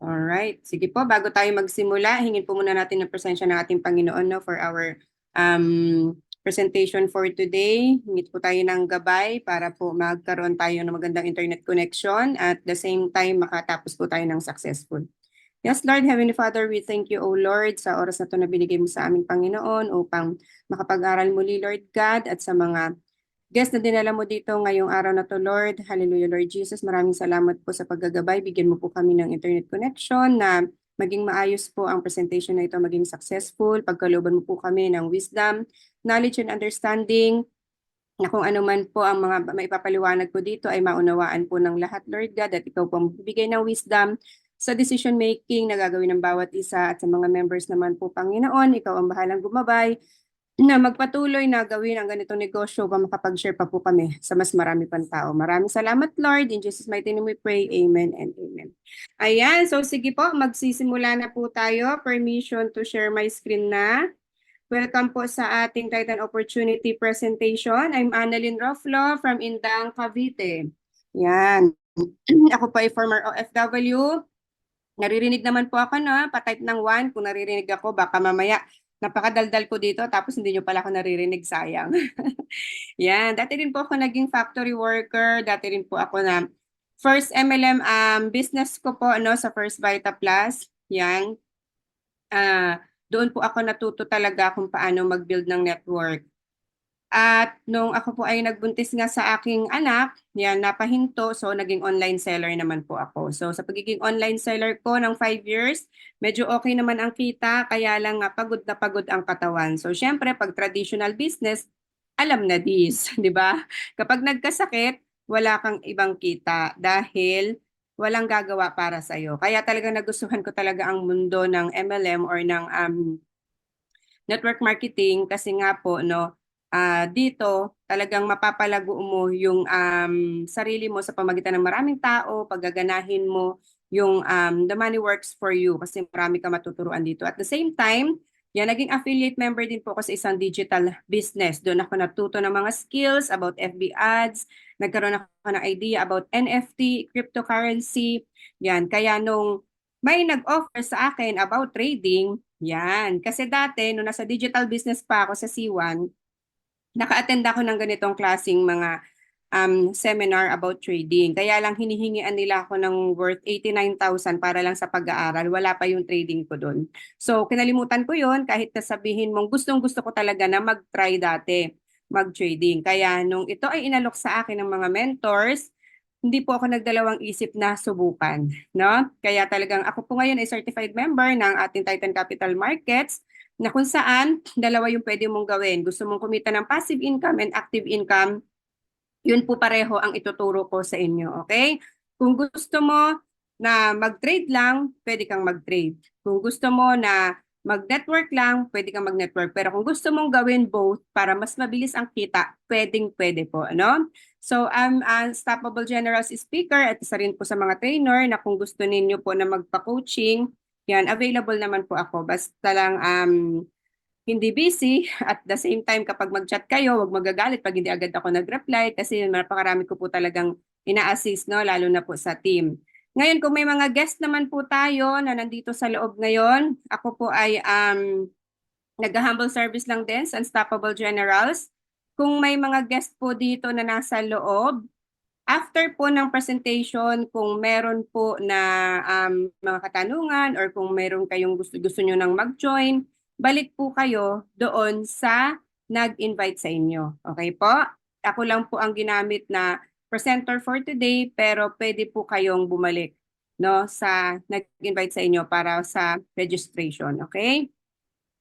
Alright. Sige po, bago tayo magsimula, hingin po muna natin ng presensya ng ating Panginoon no, for our presentation for today. Hingit po tayo ng gabay para po magkaroon tayo ng magandang internet connection at the same time makatapos po tayo ng successful. Yes, Lord, Heavenly Father, we thank you, O Lord, sa oras na ito na binigay mo sa aming Panginoon upang makapag-aral muli, Lord God, at sa mga guest na dinala mo dito ngayong araw na to, Lord. Hallelujah, Lord Jesus. Maraming salamat po sa paggagabay. Bigyan mo po kami ng internet connection na maging maayos po ang presentation na ito, maging successful. Pagkalooban mo po kami ng wisdom, knowledge, and understanding na kung ano man po ang mga maipapaliwanag po dito ay maunawaan po ng lahat, Lord God, at ikaw po ang bibigay ng wisdom sa decision making na gagawin ng bawat isa at sa mga members naman po, Panginoon, ikaw ang bahalang gumabay na magpatuloy na gawin ang ganitong negosyo para makapag-share pa po kami sa mas marami pang tao. Maraming salamat, Lord. In Jesus' mighty name we pray. Amen and amen. Ayan, so sige po, magsisimula na po tayo. Permission to share my screen na. Welcome po sa ating Titan Opportunity presentation. I'm Annalyn Roflo from Indang, Cavite. Yan. Ako po ay former OFW. Naririnig naman po ako na pa-type ng 1. Kung naririnig ako, baka mamaya napakadaldal ko dito tapos hindi nyo pala ako naririnig, sayang. Yan, dati rin po ako naging factory worker, dati rin po ako na first MLM business ko po ano sa First Vita Plus. Yan. Doon po ako natuto talaga kung paano mag-build ng network. At nung ako po ay nagbuntis nga sa aking anak, yan, napahinto, so naging online seller naman po ako. So sa pagiging online seller ko ng 5 years, medyo okay naman ang kita, kaya lang nga pagod na pagod ang katawan. So syempre, pag traditional business, alam na this, di ba? Kapag nagkasakit, wala kang ibang kita dahil walang gagawa para sa'yo. Kaya talaga nagustuhan ko talaga ang mundo ng MLM or ng network marketing kasi nga po no dito talagang mapapalago mo yung sarili mo sa pamagitan ng maraming tao, paggaganahin mo yung the money works for you kasi marami ka matuturuan dito. At the same time, yan, naging affiliate member din po ako sa isang digital business. Doon ako natuto ng mga skills about FB ads, nagkaroon ako ng idea about NFT, cryptocurrency. Yan, kaya nung may nag-offer sa akin about trading, yan. Kasi dati, nung nasa digital business pa ako sa C1, naka-attend ako ng ganitong klaseng mga seminar about trading. Kaya lang hinihingian nila ako ng worth 89,000 para lang sa pag-aaral. Wala pa yung trading ko doon. So, kinalimutan ko yon kahit nasabihin mong gustong-gusto ko talaga na mag-try dati mag-trading. Kaya nung ito ay inalok sa akin ng mga mentors, hindi po ako nagdalawang isip na subukan, no? Kaya talagang ako po ngayon ay certified member ng ating Titan Capital Markets na kung saan dalawa yung pwede mong gawin. Gusto mong kumita ng passive income and active income, yun po pareho ang ituturo ko sa inyo, okay? Kung gusto mo na mag-trade lang, pwede kang mag-trade. Kung gusto mo na mag-network lang, pwede kang mag-network. Pero kung gusto mong gawin both para mas mabilis ang kita, pwedeng-pwede po, ano? So, I'm a Unstoppable Generals speaker at isa rin po sa mga trainer na kung gusto ninyo po na magpa-coaching, yan, available naman po ako. Basta lang hindi busy at the same time kapag mag-chat kayo, wag magagalit pag hindi agad ako nag-reply kasi napakarami ko po talagang ina-assist, no, lalo na po sa team. Ngayon, kung may mga guest naman po tayo na nandito sa loob ngayon, ako po ay nag-humble service lang din sa Unstoppable Generals. Kung may mga guest po dito na nasa loob, after po ng presentation, kung meron po na mga katanungan or kung meron kayong gusto nyo nang mag-join, balik po kayo doon sa nag-invite sa inyo. Okay po? Ako lang po ang ginamit na presenter for today, pero pwede po kayong bumalik no sa nag-invite sa inyo para sa registration. Okay?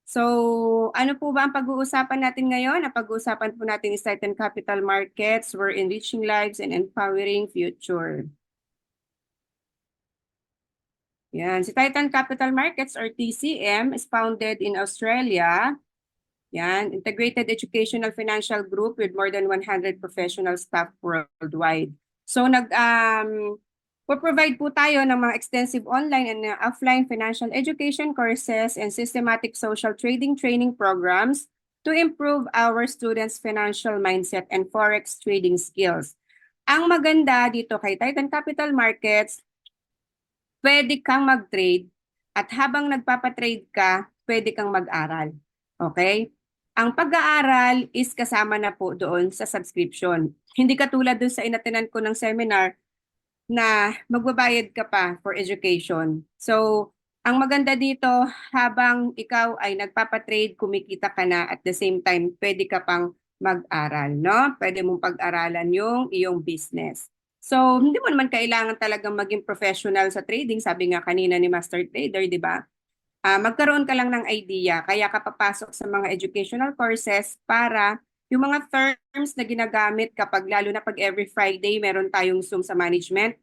So, ano po ba ang pag-uusapan natin ngayon? Ang pag-uusapan po natin is Titan Capital Markets. We're enriching lives and empowering future. Yan. Si Titan Capital Markets or TCM is founded in Australia. Yan. Integrated Educational Financial Group with more than 100 professional staff worldwide. So, provide po tayo ng mga extensive online and offline financial education courses and systematic social trading training programs to improve our students' financial mindset and forex trading skills. Ang maganda dito kay Titan Capital Markets, pwede kang mag-trade at habang nagpapatrade ka, pwede kang mag-aral. Okay? Ang pag-aaral is kasama na po doon sa subscription. Hindi katulad doon sa inatinan ko ng seminar na magbabayad ka pa for education. So, ang maganda dito, habang ikaw ay nagpapatrade, kumikita ka na at the same time, pwede ka pang mag-aral, no? Pwede mong pag-aralan yung iyong business. So, hindi mo naman kailangan talagang maging professional sa trading. Sabi nga kanina ni Master Trader, di ba? Magkaroon ka lang ng idea. Kaya ka papasok sa mga educational courses para yung mga terms na ginagamit kapag lalo na pag every Friday meron tayong Zoom sa management,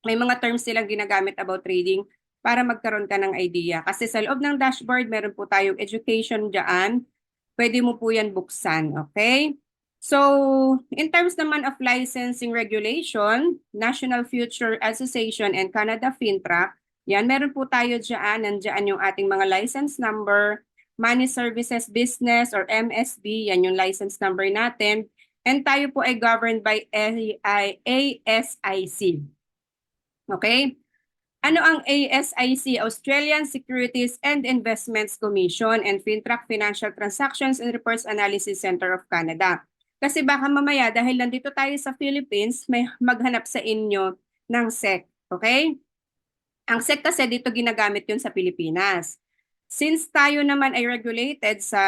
may mga terms silang ginagamit about trading para magkaroon ka ng idea. Kasi sa loob ng dashboard, meron po tayong education dyan. Pwede mo po yan buksan, okay? So, in terms naman of licensing regulation, National Future Association and Canada FinTrack, yan, meron po tayo dyan. Nandiyan yung ating mga license number, Money Services Business or MSB, yan yung license number natin. And tayo po ay governed by ASIC. Okay? Ano ang ASIC? Australian Securities and Investments Commission and FinTrack Financial Transactions and Reports Analysis Center of Canada. Kasi baka mamaya dahil nandito tayo sa Philippines, may maghanap sa inyo ng SEC. Okay? Ang SEC kasi dito ginagamit yun sa Pilipinas. Since tayo naman ay regulated sa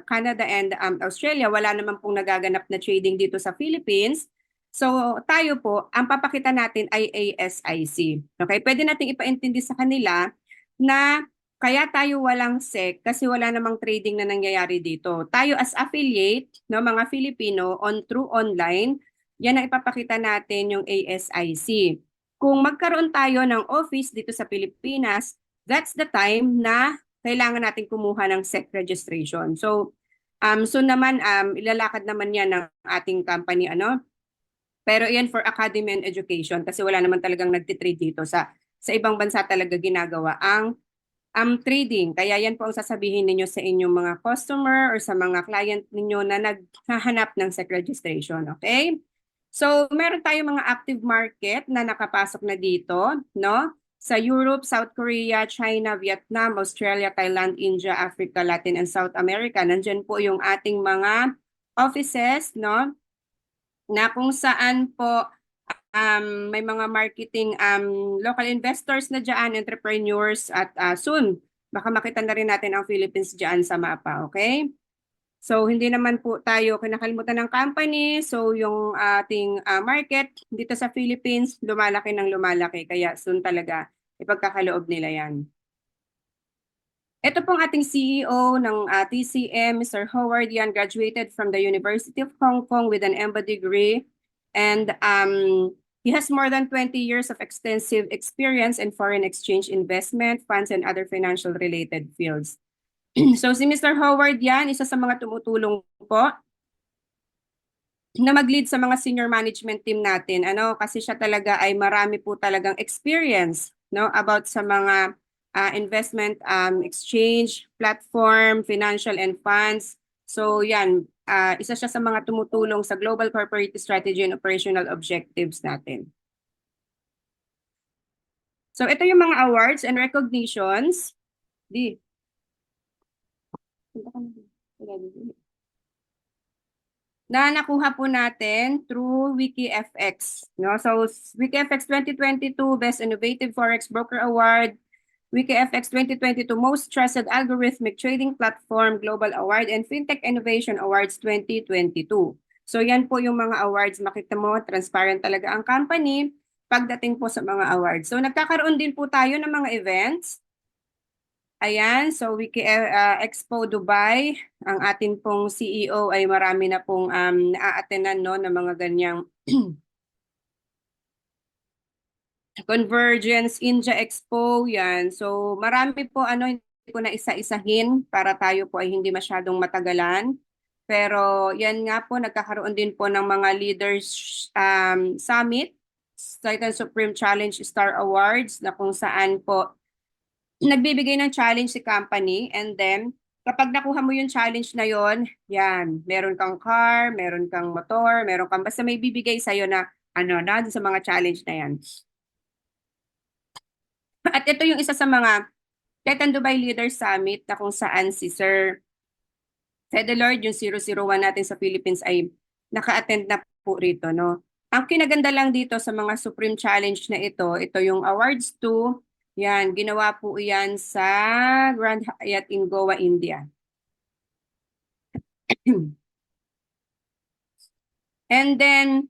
Canada and Australia, wala naman pong nagaganap na trading dito sa Philippines. So tayo po, ang papakita natin ay ASIC. Okay? Pwede nating ipaintindi sa kanila na kaya tayo walang SEC kasi wala namang trading na nangyayari dito. Tayo as affiliate, no, mga Filipino, through online, yan ang ipapakita natin yung ASIC. Kung magkaroon tayo ng office dito sa Pilipinas, that's the time na kailangan natin kumuha ng SEC registration. So, soon naman, ilalakad naman yan ng ating company, ano? Pero yan for academy and education kasi wala naman talagang nagtitrade dito. Sa ibang bansa talaga ginagawa ang trading. Kaya yan po ang sasabihin ninyo sa inyong mga customer or sa mga client ninyo na naghahanap ng SEC registration. Okay? So, meron tayong mga active market na nakapasok na dito, no? Sa Europe, South Korea, China, Vietnam, Australia, Thailand, India, Africa, Latin, and South America. Nandyan po yung ating mga offices, no? Na kung saan po may mga marketing local investors na dyan, entrepreneurs, at soon, baka makita na rin natin ang Philippines dyan sa mapa, okay? So, hindi naman po tayo kinakalimutan ng company. So, yung ating market dito sa Philippines, lumalaki ng lumalaki. Kaya soon talaga, ipagkakaloob nila yan. Ito pong ating CEO ng TCM, Mr. Howard Yan, graduated from the University of Hong Kong with an MBA degree. And he has more than 20 years of extensive experience in foreign exchange investment, funds, and other financial related fields. So si Mr. Howard Yan, isa sa mga tumutulong po na mag-lead sa mga senior management team natin. Ano, kasi siya talaga ay marami po talagang experience, no, about sa mga investment exchange, platform, financial and funds. So yan, isa siya sa mga tumutulong sa global corporate strategy and operational objectives natin. So ito yung mga awards and recognitions. Na nakuha po natin through WikiFX. No? So, WikiFX 2022 Best Innovative Forex Broker Award, WikiFX 2022 Most Trusted Algorithmic Trading Platform Global Award, and FinTech Innovation Awards 2022. So, yan po yung mga awards. Makita mo, transparent talaga ang company pagdating po sa mga awards. So, nagkakaroon din po tayo ng mga events. Ayan, so Wiki Expo Dubai, ang ating pong CEO ay marami na pong naaatenan, no, ng mga ganyang Convergence India Expo, yan. So marami po, hindi ko na isa-isahin para tayo po ay hindi masyadong matagalan. Pero yan nga po, nagkakaroon din po ng mga leaders summit, Titan Supreme Challenge Star Awards, na kung saan po nagbibigay ng challenge si company, and then kapag nakuha mo yung challenge na yon, yan, meron kang car, meron kang motor, meron kang basta may bibigay sa'yo na na sa mga challenge na yan. At ito yung isa sa mga Titan Dubai Leaders Summit na kung saan si Sir Fedelord, yung 001 natin sa Philippines ay naka-attend na po rito, no? Ang kinaganda lang dito sa mga Supreme Challenge na ito yung Awards 2, yan, ginawa po yan sa Grand Hyatt in Goa, India. And then,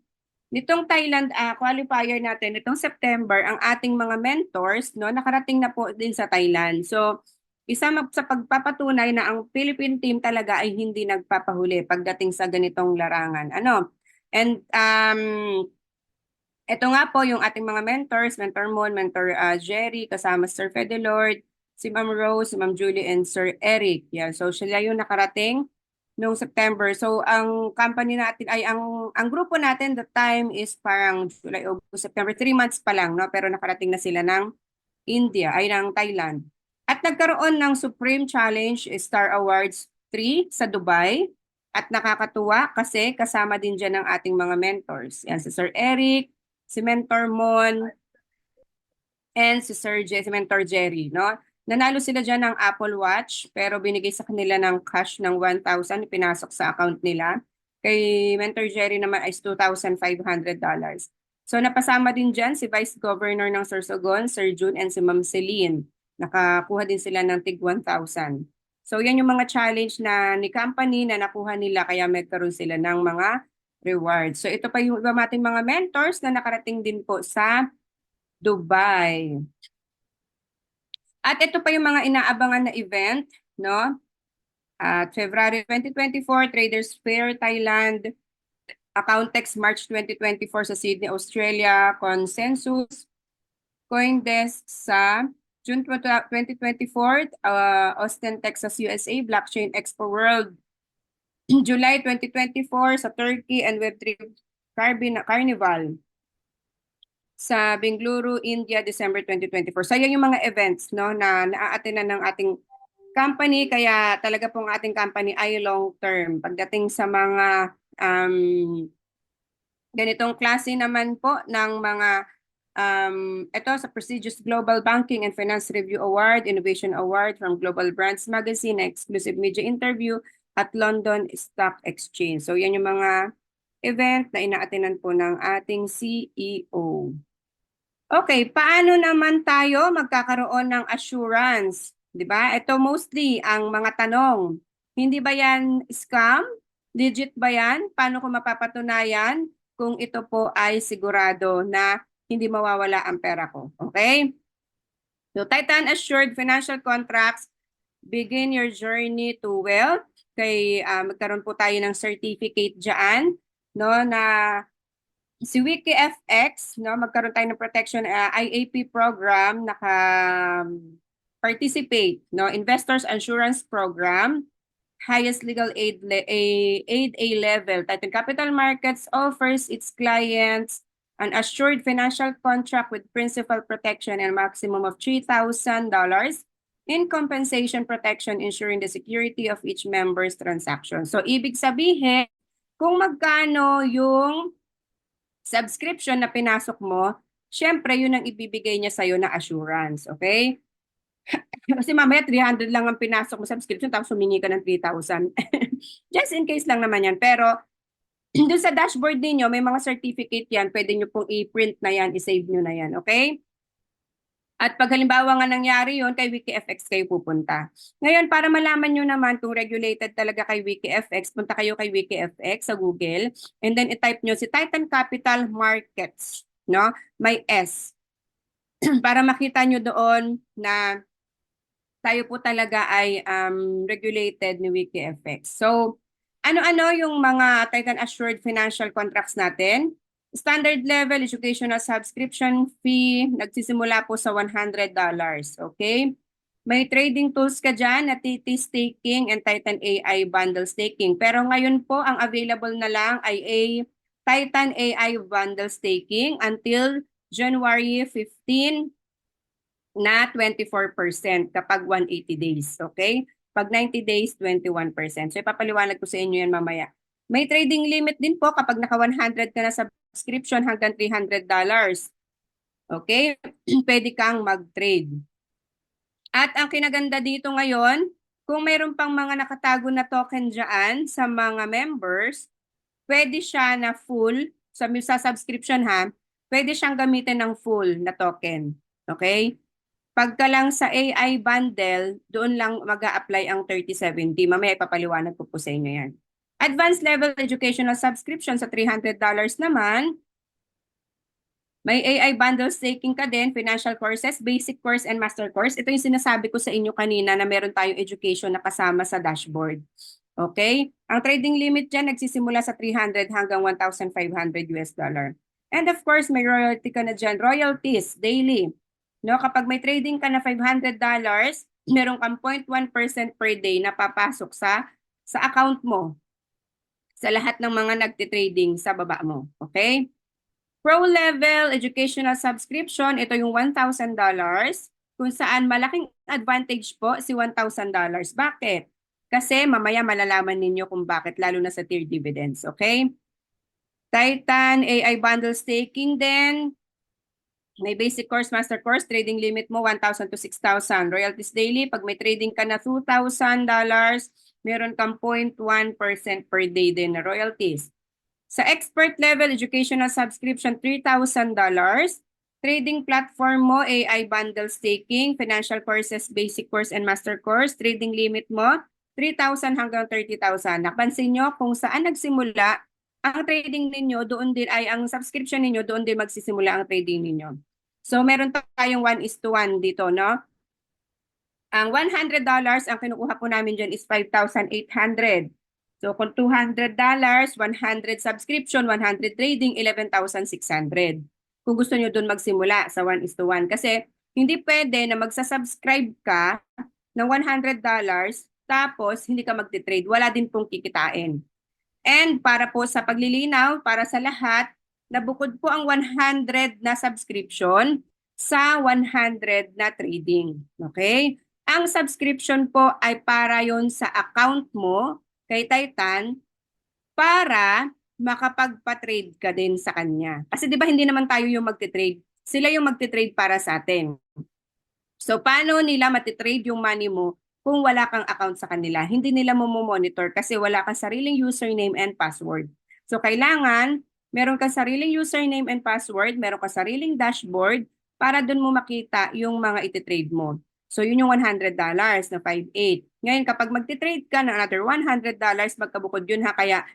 nitong Thailand qualifier natin, nitong September, ang ating mga mentors, no, nakarating na po din sa Thailand. So, isa sa pagpapatunay na ang Philippine team talaga ay hindi nagpapahuli pagdating sa ganitong larangan. Ano? And ito nga po yung ating mga mentors, Mentor Mon, Mentor Jerry, kasama Sir Fedelord, si Ma'am Rose, si Ma'am Julie, and Sir Eric. Yeah, so sila yung nakarating noong September. So ang company natin ay ang grupo natin the time is parang July, August, September, 3 months pa lang, no? Pero nakarating na sila ng India, ay ng Thailand. At nagkaroon ng Supreme Challenge Star Awards 3 sa Dubai. At nakakatuwa kasi kasama din dyan ng ating mga mentors. Yan si Sir Eric, si Mentor Mon, and si Mentor Jerry, no? Nanalo sila dyan ng Apple Watch, pero binigay sa kanila ng cash ng 1,000, pinasok sa account nila. Kay Mentor Jerry naman ay $2,500. So napasama din dyan si Vice Governor ng Sorsogon, Sir June, and si Ma'am Celine. Nakakuha din sila ng tig 1,000. So yan yung mga challenge na ni company na nakuha nila kaya magkaroon sila ng mga rewards. So ito pa yung iba nating mga mentors na nakarating din po sa Dubai. At ito pa yung mga inaabangan na event, no? February 2024, Traders Fair Thailand, Accountex March 2024 sa Sydney, Australia, Consensus, Coindesk sa June 2024, Austin, Texas, USA, Blockchain Expo World, July 2024 sa Turkey, and Web3 Carnival sa Bengaluru, India, December 2024. So yan yung mga events, no, na naa-attenan ng ating company, kaya talaga pong ating company ay long term. Pagdating sa mga ganitong klase naman po ng mga ito sa prestigious Global Banking and Finance Review Award, Innovation Award from Global Brands Magazine, exclusive media interview at London Stock Exchange. So yan yung mga event na ina-attenan po ng ating CEO. Okay, paano naman tayo magkakaroon ng assurance? 'Di ba? Ito mostly ang mga tanong. Hindi ba yan scam? Legit ba yan? Paano ko mapapatunayan kung ito po ay sigurado na hindi mawawala ang pera ko? Okay? So Titan Assured Financial Contracts, begin your journey to wealth. Magkaroon po tayo ng certificate diyan, no, na si WikiFX, no, magkaroon tayo ng protection IAP program, participate, no, Investors Assurance Program, highest legal aid A level. Titan Capital Markets offers its clients an assured financial contract with principal protection and maximum of $3,000 in compensation protection, ensuring the security of each member's transaction. So ibig sabihin, kung magkano yung subscription na pinasok mo, syempre yun ang ibibigay niya sa'yo na assurance, okay? Kasi mamaya 300 lang ang pinasok mo subscription tapos humingi ka ng 3,000. Just in case lang naman yan. Pero dun sa dashboard ninyo, may mga certificate yan. Pwede nyo pong i-print na yan, i-save nyo na yan, okay? At pag halimbawa nga nangyari yun, kay WikiFX kayo pupunta. Ngayon, para malaman nyo naman kung regulated talaga kay WikiFX, punta kayo kay WikiFX sa Google, and then i-type nyo si Titan Capital Markets, no? May S. Para makita nyo doon na tayo po talaga ay regulated ni WikiFX. So, ano-ano yung mga Titan Assured Financial Contracts natin? Standard level educational subscription fee, nagsisimula po sa $100. Okay? May trading tools ka dyan na TT Staking and Titan AI Bundle Staking. Pero ngayon po, ang available na lang ay Titan AI Bundle Staking until January 15 na 24% kapag 180 days. Okay? Pag 90 days, 21%. So ipapaliwanag ko sa inyo yan mamaya. May trading limit din po kapag naka 100 ka na sa subscription hanggang $300. Okay? Pwede kang mag-trade. At ang kinaganda dito ngayon, kung mayroon pang mga nakatago na token dyan sa mga members, pwede siya na full, sa subscription ha, pwede siyang gamitin ng full na token. Okay? Pagka lang sa AI bundle, doon lang mag-a-apply ang 3070. Mamaya ipapaliwanag ko po sa inyo yan. Advanced level educational subscription sa $300 naman. May AI bundle staking ka din, financial courses, basic course, and master course. Ito yung sinasabi ko sa inyo kanina na meron tayong education na kasama sa dashboard. Okay? Ang trading limit dyan nagsisimula sa 300 hanggang 1,500 US dollar. And of course, may royalty ka na dyan. Royalties, daily. No, kapag may trading ka na $500, meron kang 0.1% per day na papasok sa account mo sa lahat ng mga nagtitrading sa baba mo. Okay? Pro level educational subscription, ito yung $1,000 kung saan malaking advantage po si $1,000. Bakit? Kasi mamaya malalaman ninyo kung bakit, lalo na sa tier dividends. Okay? Titan AI bundle staking din. May basic course, master course, trading limit mo 1,000 to 6,000. Royalties daily, pag may trading ka na $2,000, meron kang 0.1% per day din na royalties. Sa expert level educational subscription, $3,000. Trading platform mo, AI bundle staking, financial courses, basic course, and master course. Trading limit mo, 3,000 hanggang 30,000. Napansin nyo kung saan nagsimula ang trading ninyo, doon din ay ang subscription ninyo, doon din magsisimula ang trading ninyo. So meron tayong 1:1 dito, no? Ang $100, ang kinukuha po namin dyan is 5,800. So kung $200, 100 subscription, 100 trading, 11,600. Kung gusto nyo doon magsimula sa 1:1. Kasi hindi pwede na magsasubscribe ka ng $100 tapos hindi ka magti-trade. Wala din pong kikitain. And para po sa paglilinaw, para sa lahat, nabukod po ang 100 na subscription sa 100 na trading. Okay? Ang subscription po ay para yon sa account mo kay Titan para makapagpa-trade ka din sa kanya. Kasi di ba hindi naman tayo yung magte-trade. Sila yung magte-trade para sa atin. So paano nila matitrade yung money mo kung wala kang account sa kanila? Hindi nila mo monitor kasi wala kang sariling username and password. So kailangan meron kang sariling username and password, meron kang sariling dashboard para doon mo makita yung mga ititrade mo. So yun yung $100 na 5,800. Ngayon kapag magtitrade ka ng another $100, magkabukod yun ha. Kaya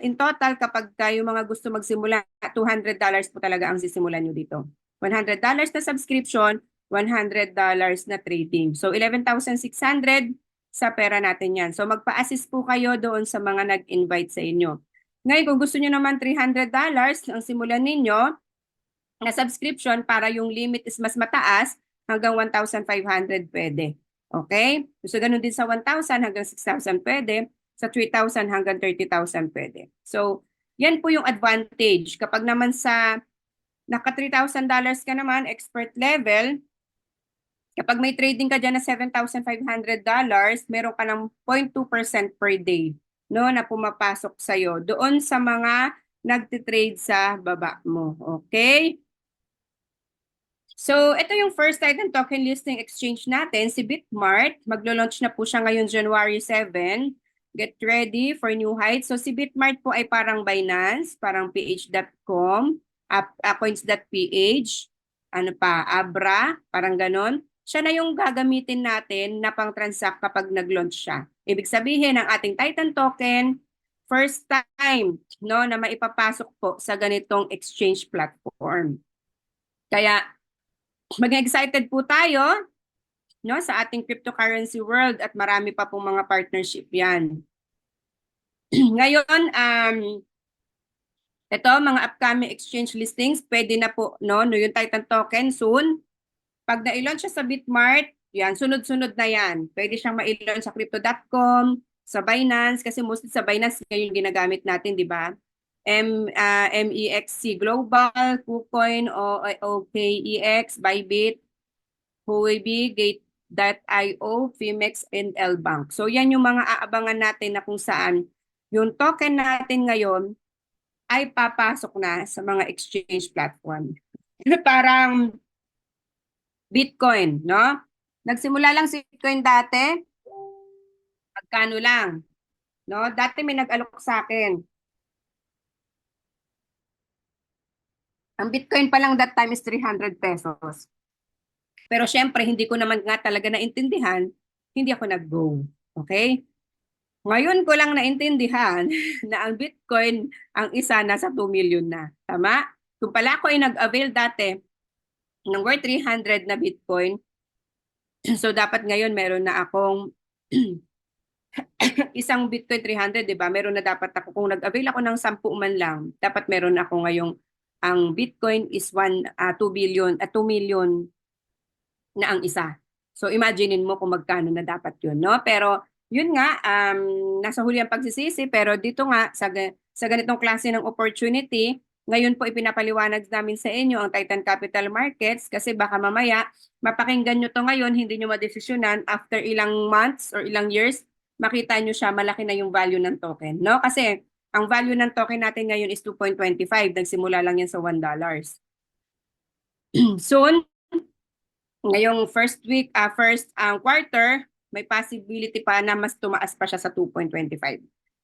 in total kapag yung mga gusto magsimula, $200 po talaga ang sisimulan nyo dito. $100 na subscription, $100 na trading. So 11,600 sa pera natin yan. So magpa-assist po kayo doon sa mga nag-invite sa inyo. Ngayon kung gusto nyo naman $300 ang simulan ninyo na subscription para yung limit is mas mataas, hanggang 1,500 pwede. Okay? So ganun din sa 1,000 hanggang 6,000 pwede. Sa 3,000 hanggang 30,000 pwede. So yan po yung advantage. Kapag naman sa naka $3,000 ka naman, expert level, kapag may trading ka dyan na $7,500, meron ka ng 0.2% per day, no, na pumapasok sa'yo doon sa mga nagtitrade sa baba mo. Okay? So, ito yung first Titan token listing exchange natin, si Bitmart. Maglo-launch na po siya ngayon January 7. Get ready for new heights. So, si Bitmart po ay parang Binance, parang ph.com, coins.ph, ano pa, Abra, parang ganon. Siya na yung gagamitin natin na pang-transact kapag nag-launch siya. Ibig sabihin, ang ating Titan token, first time no, na maipapasok po sa ganitong exchange platform. Kaya, mag-excited po tayo no, sa ating cryptocurrency world at marami pa pong mga partnership yan. Ngayon, ito, mga upcoming exchange listings, pwede na po, no yung Titan token soon. Pag na-launch siya sa Bitmart, yan, sunod-sunod na yan. Pwede siyang ma-launch sa Crypto.com, sa Binance, kasi mostly sa Binance ngayon ginagamit natin, di ba? MEXC Global, KuCoin, OKEX, Bybit, Huobi, Gate.io, Fimex, and Lbank. So yan yung mga aabangan natin na kung saan yung token natin ngayon ay papasok na sa mga exchange platform. Parang Bitcoin, no? Nagsimula lang si Bitcoin dati, magkano lang, no? Dati may nag-alok sa akin. Ang Bitcoin pa lang that time is 300 pesos. Pero syempre, hindi ko naman nga talaga naintindihan, hindi ako nag-go. Okay? Ngayon ko lang naintindihan na ang Bitcoin, ang isa nasa 2 million na. Tama? Kung pala ako ay nag-avail dati ng worth 300 na Bitcoin, so dapat ngayon meron na akong isang Bitcoin 300, di ba? Meron na dapat ako, kung nag-avail ako ng 10 man lang, dapat meron ako ngayong, ang Bitcoin is 2 billion, 2 million na ang isa. So imaginein mo kung magkano na dapat yun, no? Pero yun nga, nasa huli ang pagsisisi, pero dito nga, sa ganitong klase ng opportunity, ngayon po ipinapaliwanag namin sa inyo ang Titan Capital Markets kasi baka mamaya mapakinggan nyo to ngayon, hindi nyo madesisyonan after ilang months or ilang years, makita nyo siya, malaki na yung value ng token, no? Kasi ang value ng token natin ngayon is 2.25, nagsimula lang yan sa $1. Soon, ngayong first week, first quarter, may possibility pa na mas tumaas pa siya sa 2.25.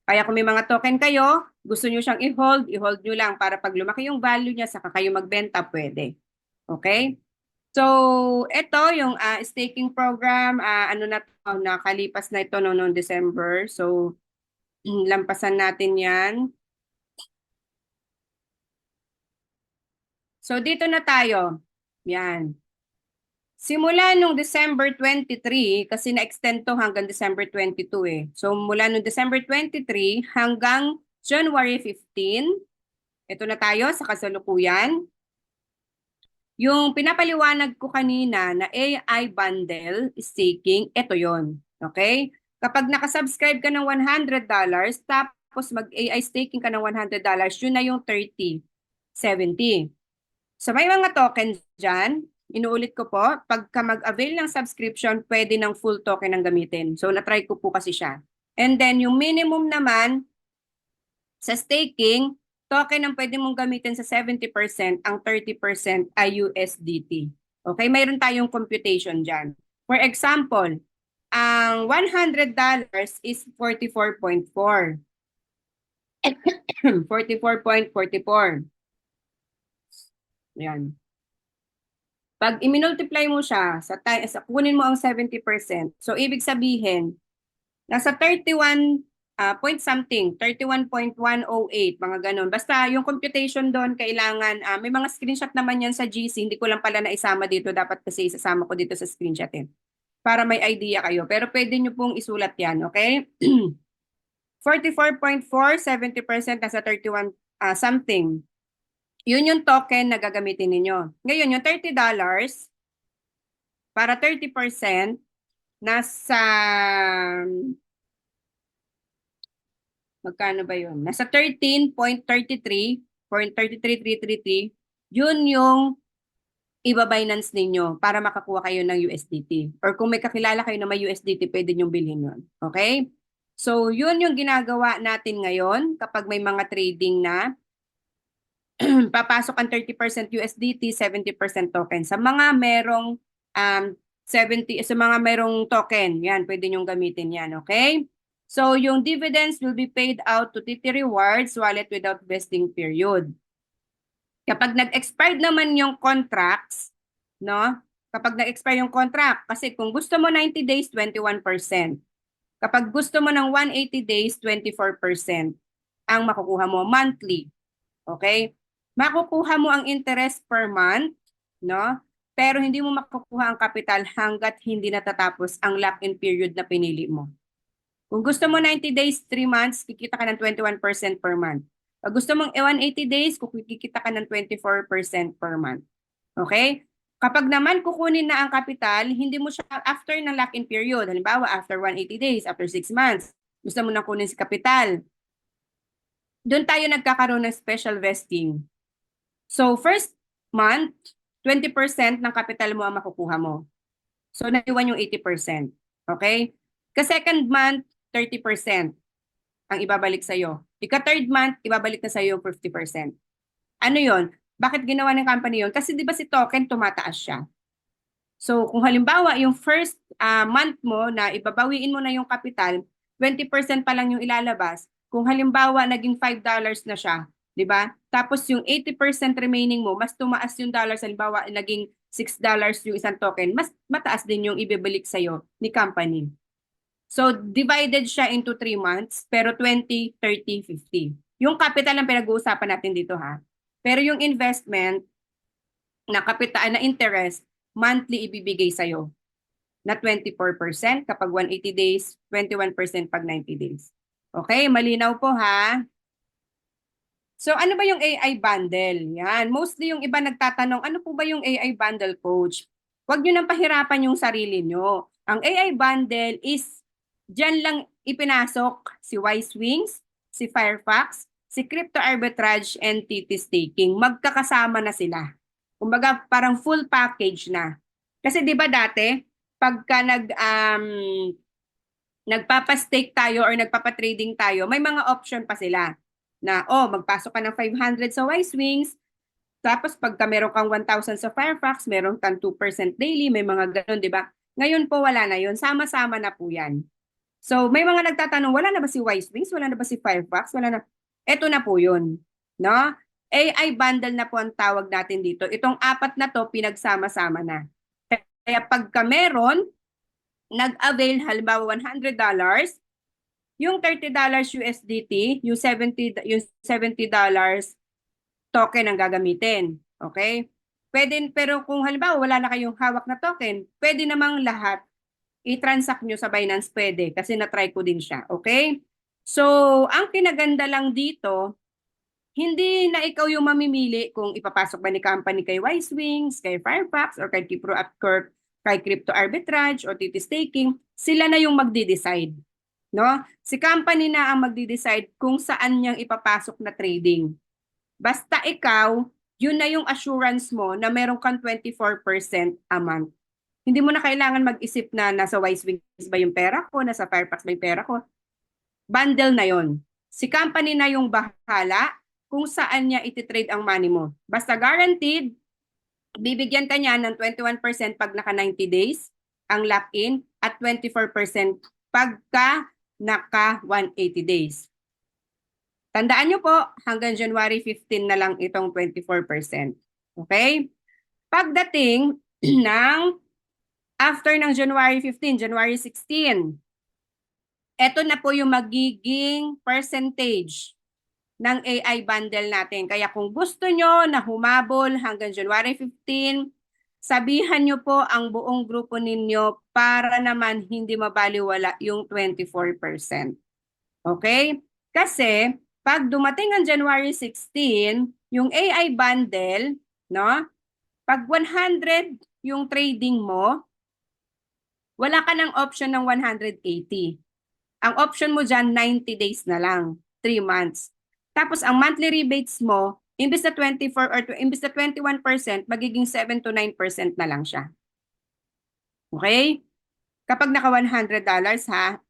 Kaya kung may mga token kayo, gusto nyo siyang i-hold nyo lang para pag lumaki yung value niya, saka kayo magbenta, pwede. Okay? So, ito yung staking program, ano na to, nakalipas na ito noong December. So, lampasan natin yan. So, dito na tayo. Yan. Simula nung December 23, kasi na-extend to hanggang December 22 eh. So mula nung December 23 hanggang January 15, ito na tayo sa kasalukuyan. Yung pinapaliwanag ko kanina na AI bundle staking, ito yon. Okay? Kapag nakasubscribe ka ng $100, tapos mag-AI staking ka ng $100, yun na yung 30/70. So may mga tokens dyan. Inuulit ko po, pagka mag-avail ng subscription, pwede ng full token ang gamitin. So na-try ko po kasi siya. And then yung minimum naman sa staking, token ang pwede mong gamitin sa 70%, ang 30% ay USDT. Okay, mayroon tayong computation dyan. For example, ang $100 is 44.4. 44.44. Yan. Pag i-multiply mo siya, kunin mo ang 70%, so ibig sabihin, nasa 31 point something, 31.108, mga ganun. Basta yung computation doon, kailangan, may mga screenshot naman yan sa GC, hindi ko lang pala naisama dito, dapat kasi isasama ko dito sa screenshot para may idea kayo. Pero pwede nyo pong isulat yan, okay? 44.4, 70%, nasa 31 something. Yun yung token na gagamitin ninyo. Ngayon, yung $30, para 30%, nasa, magkano ba yun? Nasa 13.33, yun yung iba-Binance ninyo para makakuha kayo ng USDT. Or kung may kakilala kayo na may USDT, pwede nyo bilhin yun. Okay? So, yun yung ginagawa natin ngayon kapag may mga trading na papasok ang 30% USDT, 70% token. Sa mga merong 70, sa mga merong token, yan, pwede nyong gamitin yan, okay? So, yung dividends will be paid out to TT Rewards wallet without vesting period. Kapag nag-expired naman yung contracts, no? Kapag nag-expire yung contract, kasi kung gusto mo 90 days, 21%. Kapag gusto mo ng 180 days, 24% ang makukuha mo monthly. Okay? Makukuha mo ang interest per month, no? Pero hindi mo makukuha ang capital hanggat hindi natatapos ang lock-in period na pinili mo. Kung gusto mo 90 days, 3 months, kikita ka ng 21% per month. Pag gusto mong 180 days, kikita ka ng 24% per month. Okay? Kapag naman kukunin na ang capital, hindi mo siya after ng lock-in period. Halimbawa, after 180 days, after 6 months, gusto mo na kunin si capital. Doon tayo nagkakaroon ng special vesting. So, first month, 20% ng capital mo ang makukuha mo. So, naiwan yung 80%. Okay? Ka-second month, 30% ang ibabalik sa'yo. Ika-third month, ibabalik na sa'yo yung 50%. Ano yon? Bakit ginawa ng company yun? Kasi di ba si token tumataas siya. So kung halimbawa yung first month mo na ibabawiin mo na yung capital, 20% pa lang yung ilalabas. Kung halimbawa naging $5 na siya, di ba? Tapos yung 80% remaining mo, mas tumaas yung dollars, halimbawa naging $6 yung isang token, mas mataas din yung ibibalik sa'yo ni company. So divided siya into 3 months, pero 20, 30, 50. Yung capital ang pinag-uusapan natin dito ha. Pero yung investment na kapital na interest, monthly ibibigay sa'yo na 24% kapag 180 days, 21% pag 90 days. Okay, malinaw po ha. So ano ba yung AI bundle? Yan, mostly yung iba nagtatanong, ano po ba yung AI bundle, coach? Huwag nyo nang pahirapan yung sarili nyo. Ang AI bundle is, dyan lang ipinasok si Wise Wings, si Firefox, si Crypto Arbitrage, and TT Staking. Magkakasama na sila. Kumbaga, parang full package na. Kasi di ba dati, pagka nagpapa-stake tayo or nagpapa-trading tayo, may mga option pa sila na, magpasok ka ng 500 sa Wise Wings, tapos pagka meron kang 1,000 sa Firefox, meron kang 2% daily, may mga ganun, di ba? Ngayon po wala na yun, sama-sama na po yan. So may mga nagtatanong, wala na ba si Wise Wings? Wala na ba si Firefox? Wala na. Ito na po yun. No? AI bundle na po ang tawag natin dito. Itong apat na to, pinagsama-sama na. Kaya pagka meron, nag-avail halimbawa $100, yung $30 USDT, yung $70 token ang gagamitin. Okay? Pwede, pero kung halimbawa wala na kayong hawak na token, pwede namang lahat i-transact nyo sa Binance, pwede. Kasi na-try ko din siya. Okay? So, ang kinaganda lang dito, hindi na ikaw yung mamimili kung ipapasok ba ni company kay Wise Wings, kay Firefox, or kay kay Crypto Arbitrage, or TT Staking. Sila na yung magde-decide. No? Si company na ang magde-decide kung saan niyang ipapasok na trading. Basta ikaw, yun na yung assurance mo na meron kang 24% a month. Hindi mo na kailangan mag-isip na nasa Wise Wings ba yung pera ko, nasa Firefox ba yung pera ko. Bundle na yon. Si company na yung bahala kung saan niya ititrade ang money mo. Basta guaranteed, bibigyan ka niya ng 21% pag naka 90 days ang lock-in at 24% pagka naka 180 days. Tandaan nyo po, hanggang January 15 na lang itong 24%. Okay? Pagdating ng after ng January 15, January 16, ito na po yung magiging percentage ng AI bundle natin. Kaya kung gusto nyo na humabol hanggang January 15, sabihan nyo po ang buong grupo ninyo para naman hindi mabaliwala yung 24%. Okay? Kasi pag dumating ang January 16, yung AI bundle, no? Pag 100 yung trading mo, wala ka ng option ng 180. Ang option mo dyan, 90 days na lang, 3 months. Tapos ang monthly rebates mo, imbes na 24 or imbes na 21%, magiging 7 to 9% na lang siya. Okay? Kapag naka $100 ha,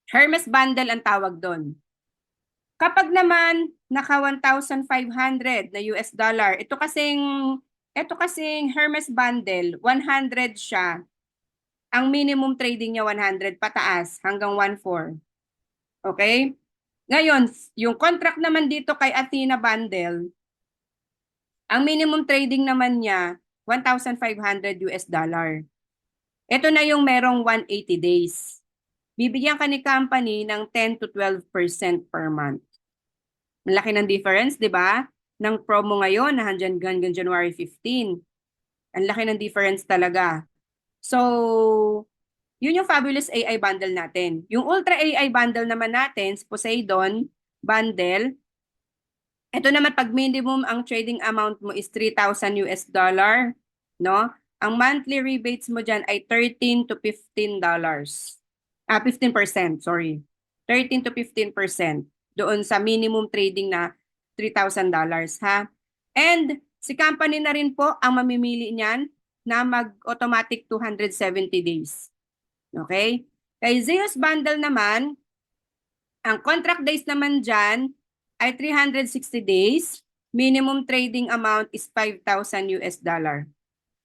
Hermes bundle ang tawag doon. Kapag naman naka 1,500 na US dollar, ito kasing Hermes bundle, 100 siya. Ang minimum trading niya 100 pataas hanggang 1,400. Okay? Ngayon, yung contract naman dito kay Athena bundle, ang minimum trading naman niya 1,500 US dollar. Ito na yung merong 180 days. Bibigyan ka ni company ng 10 to 12% per month. Ang laki ng difference, di ba? Ng promo ngayon na hanggang January 15. Ang laki ng difference talaga. So, yun yung Fabulous AI bundle natin. Yung Ultra AI bundle naman natin, Poseidon bundle, ito naman pag minimum ang trading amount mo is 3,000 US dollar, no? Ang monthly rebates mo dyan ay 13 to $15. 15%, sorry. 13 to 15% doon sa minimum trading na $3,000, ha? And si company na rin po ang mamimili niyan na mag-automatic 270 days. Okay? Kay Zeus bundle naman, ang contract days naman dyan ay 360 days. minimum trading amount is 5,000 US dollar.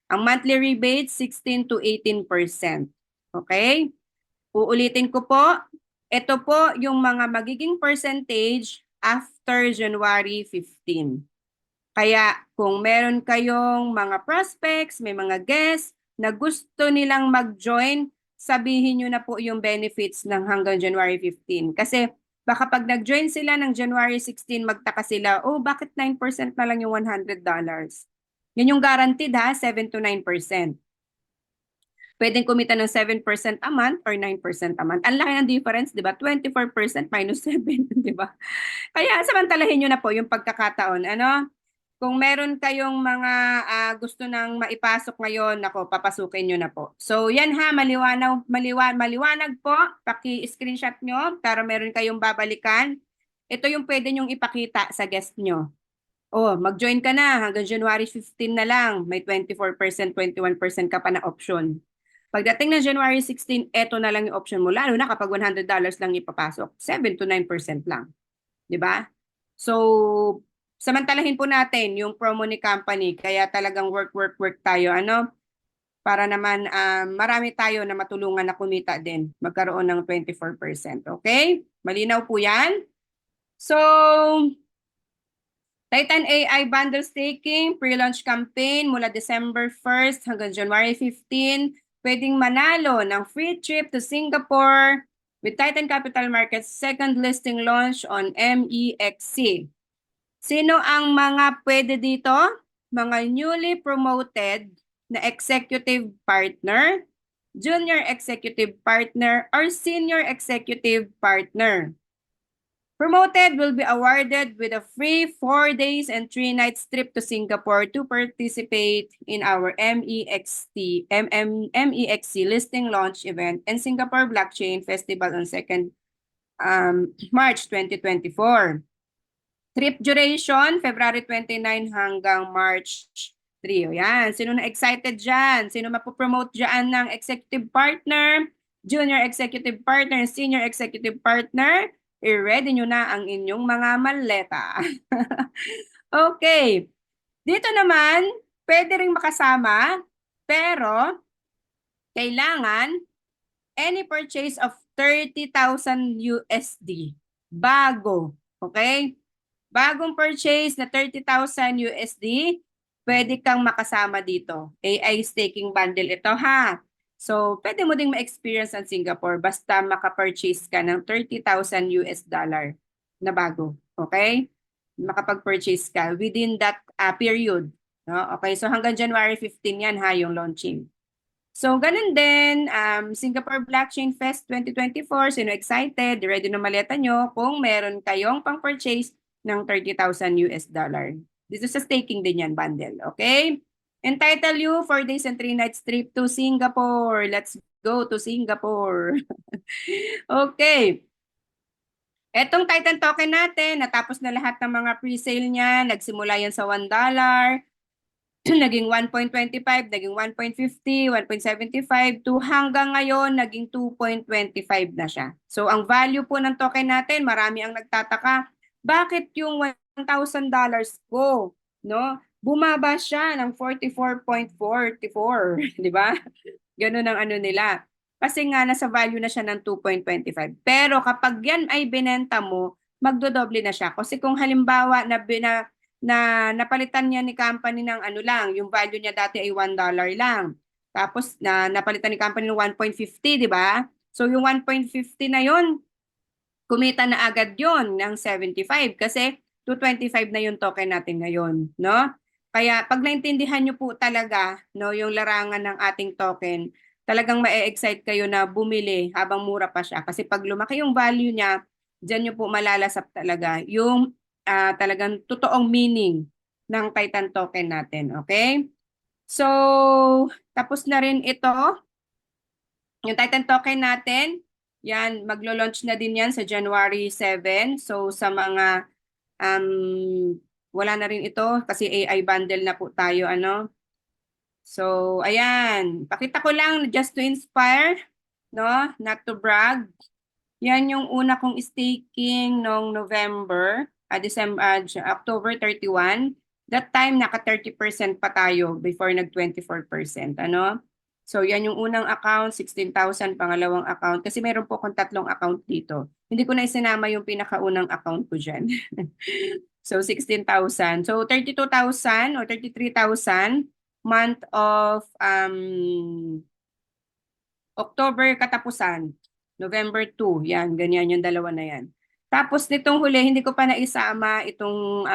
Ang monthly rebate, 16 to 18%. Okay? Uulitin ko po, ito po yung mga magiging percentage after January 15. Kaya kung meron kayong mga prospects, may mga guests na gusto nilang mag-join, sabihin nyo na po yung benefits ng hanggang January 15. Kasi baka pag nag-join sila ng January 16, magtaka sila, oh, bakit 9% na lang yung $100? Yan yung guaranteed ha, 7 to 9%. Pwedeng kumita ng 7% a month or 9% a month. Ang laki ng difference, di ba? 24% minus 7, di ba? Kaya samantalahin nyo na po yung pagkakataon. Ano? Kung meron kayong mga gusto nang maipasok ngayon, ako, papasukin nyo na po. So yan ha, maliwanag po. Paki-screenshot nyo para meron kayong babalikan. Ito yung pwede nyong ipakita sa guest nyo. Oh, mag-join ka na hanggang January 15 na lang. May 24%, 21% ka pa na option. Pagdating ng January 16, eto na lang yung option mo. Lalo na kapag $100 lang ipapasok. 7 to 9% lang. Di ba? So, samantalahin po natin yung promo ni company. Kaya talagang work tayo. Ano? Para naman marami tayo na matulungan na kumita din. Magkaroon ng 24%. Okay? Malinaw po yan? So, Titan AI bundle staking, pre-launch campaign mula December 1st hanggang January 15. Pwedeng manalo ng free trip to Singapore with Titan Capital Markets second listing launch on MEXC. Sino ang mga pwede dito? Mga newly promoted na executive partner, junior executive partner, or senior executive partner. Promoted will be awarded with a free 4 days and 3 nights trip to Singapore to participate in our MEXC listing launch event and Singapore Blockchain Festival on 2nd March 2024. Trip duration, February 29 hanggang March 3. O yan, sino na excited dyan? Sino mapopromote dyan ng executive partner, junior executive partner, senior executive partner? I-ready nyo na ang inyong mga maleta. Okay. Dito naman, pwede ring makasama, pero kailangan any purchase of 30,000 USD. Bago. Okay? Bagong purchase na 30,000 USD, pwede kang makasama dito. AI staking bundle ito ha. So, pwede mo ding ma-experience ang Singapore basta makapurchase ka ng 30,000 US dollar na bago. Okay? Makapag-purchase ka within that period. No? Okay, so hanggang January 15 yan ha, yung launching. So, ganun din, Singapore Blockchain Fest 2024, sino excited, ready na maleta nyo kung meron kayong pang-purchase ng 30,000 US dollar. Dito sa staking din yan, bundle. Okay? Entitle you 4 days and 3 nights trip to Singapore. Let's go to Singapore. Okay. Etong Titan token natin, natapos na lahat ng mga pre-sale niya. Nagsimula yan sa $1. Naging 1.25, naging 1.50, 1.75 to hanggang ngayon naging 2.25 na siya. So ang value po ng token natin, marami ang nagtataka, bakit yung $1,000 ko, no? Bumaba siya ng 44.44, di ba? Ganun ang ano nila. Kasi nga nasa value na siya ng 2.25. Pero kapag yan ay binenta mo, magdodoble na siya. Kasi kung halimbawa na napalitan niya ni company ng ano lang, yung value niya dati ay $1 lang. Tapos napalitan ni company ng 1.50, di ba? So yung 1.50 na yon, kumita na agad yon ng 75 kasi 225 na yung token natin ngayon, no? Kaya pag naintindihan niyo po talaga, no, yung larangan ng ating token, talagang ma-excite kayo na bumili habang mura pa siya. Kasi pag lumaki yung value niya, diyan niyo po malalasap talaga yung talagang totoong meaning ng Titan token natin. Okay? So, tapos na rin ito. Yung Titan token natin, yan, maglo-launch na din yan sa January 7. So, sa mga, wala na rin ito kasi AI bundle na po tayo, ano. So, ayan. Pakita ko lang just to inspire, no? Not to brag. Yan yung una kong staking noong November. October 31, that time naka 30% pa tayo before nag 24%, ano? So yan yung unang account, 16,000, pangalawang account kasi meron po akong tatlong account dito. Hindi ko na isinama yung pinakaunang account ko diyan. So 16,000. So 32,000 or 33,000 month of October katapusan, November 2, yan, ganyan yung dalawa na yan. Tapos nitong huli, hindi ko pa naisama itong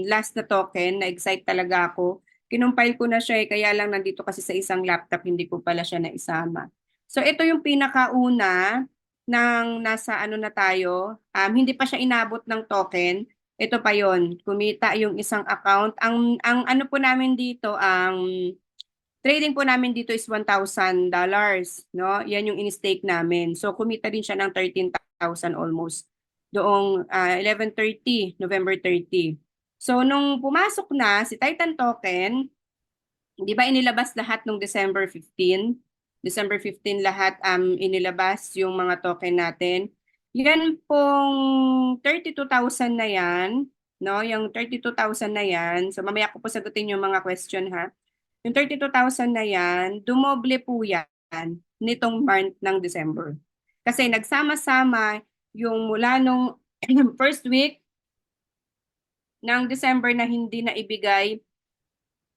last na token, na-excite talaga ako. Kinumpile ko na siya kaya lang nandito kasi sa isang laptop, hindi ko pala siya naisama. So ito yung pinakauna ng nasa ano na tayo, hindi pa siya inabot ng token. Ito pa yon, kumita yung isang account. Ang ano po namin dito, ang trading po namin dito is $1,000, no? Yan yung in-stake namin. So kumita din siya ng 13,000 almost doong 11:30, November 30. So nung pumasok na si Titan Token, di ba inilabas lahat nung December 15? December 15 lahat inilabas yung mga token natin. Yan pong 32,000 na yan, no? Yung 32,000 na yan. So mamaya ko po sagutin yung mga question ha. Yung 32,000 na yan, dumoble po yan nitong month ng December. Kasi nagsama-sama yung mula nung first week ng December na hindi na ibigay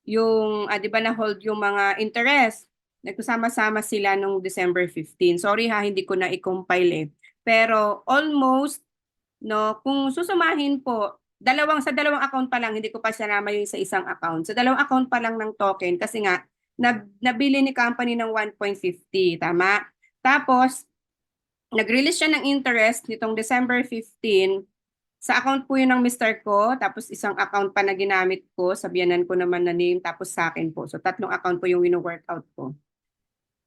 yung, di ba na-hold yung mga interest. Nagsama-sama sila nung December 15. Sorry ha, hindi ko na i-compile eh. Pero almost, no, kung susumahin po, sa dalawang account pa lang, hindi ko pa sinama yung sa isang account. Sa dalawang account pa lang ng token kasi nga nabili ni company ng 1.50, tama? Tapos nag-release siya ng interest nitong December 15. Sa account po yun ng Mr. ko, tapos isang account pa na ginamit ko, sabihanan ko naman na name, tapos sa akin po. So tatlong account po yung wino-workout ko.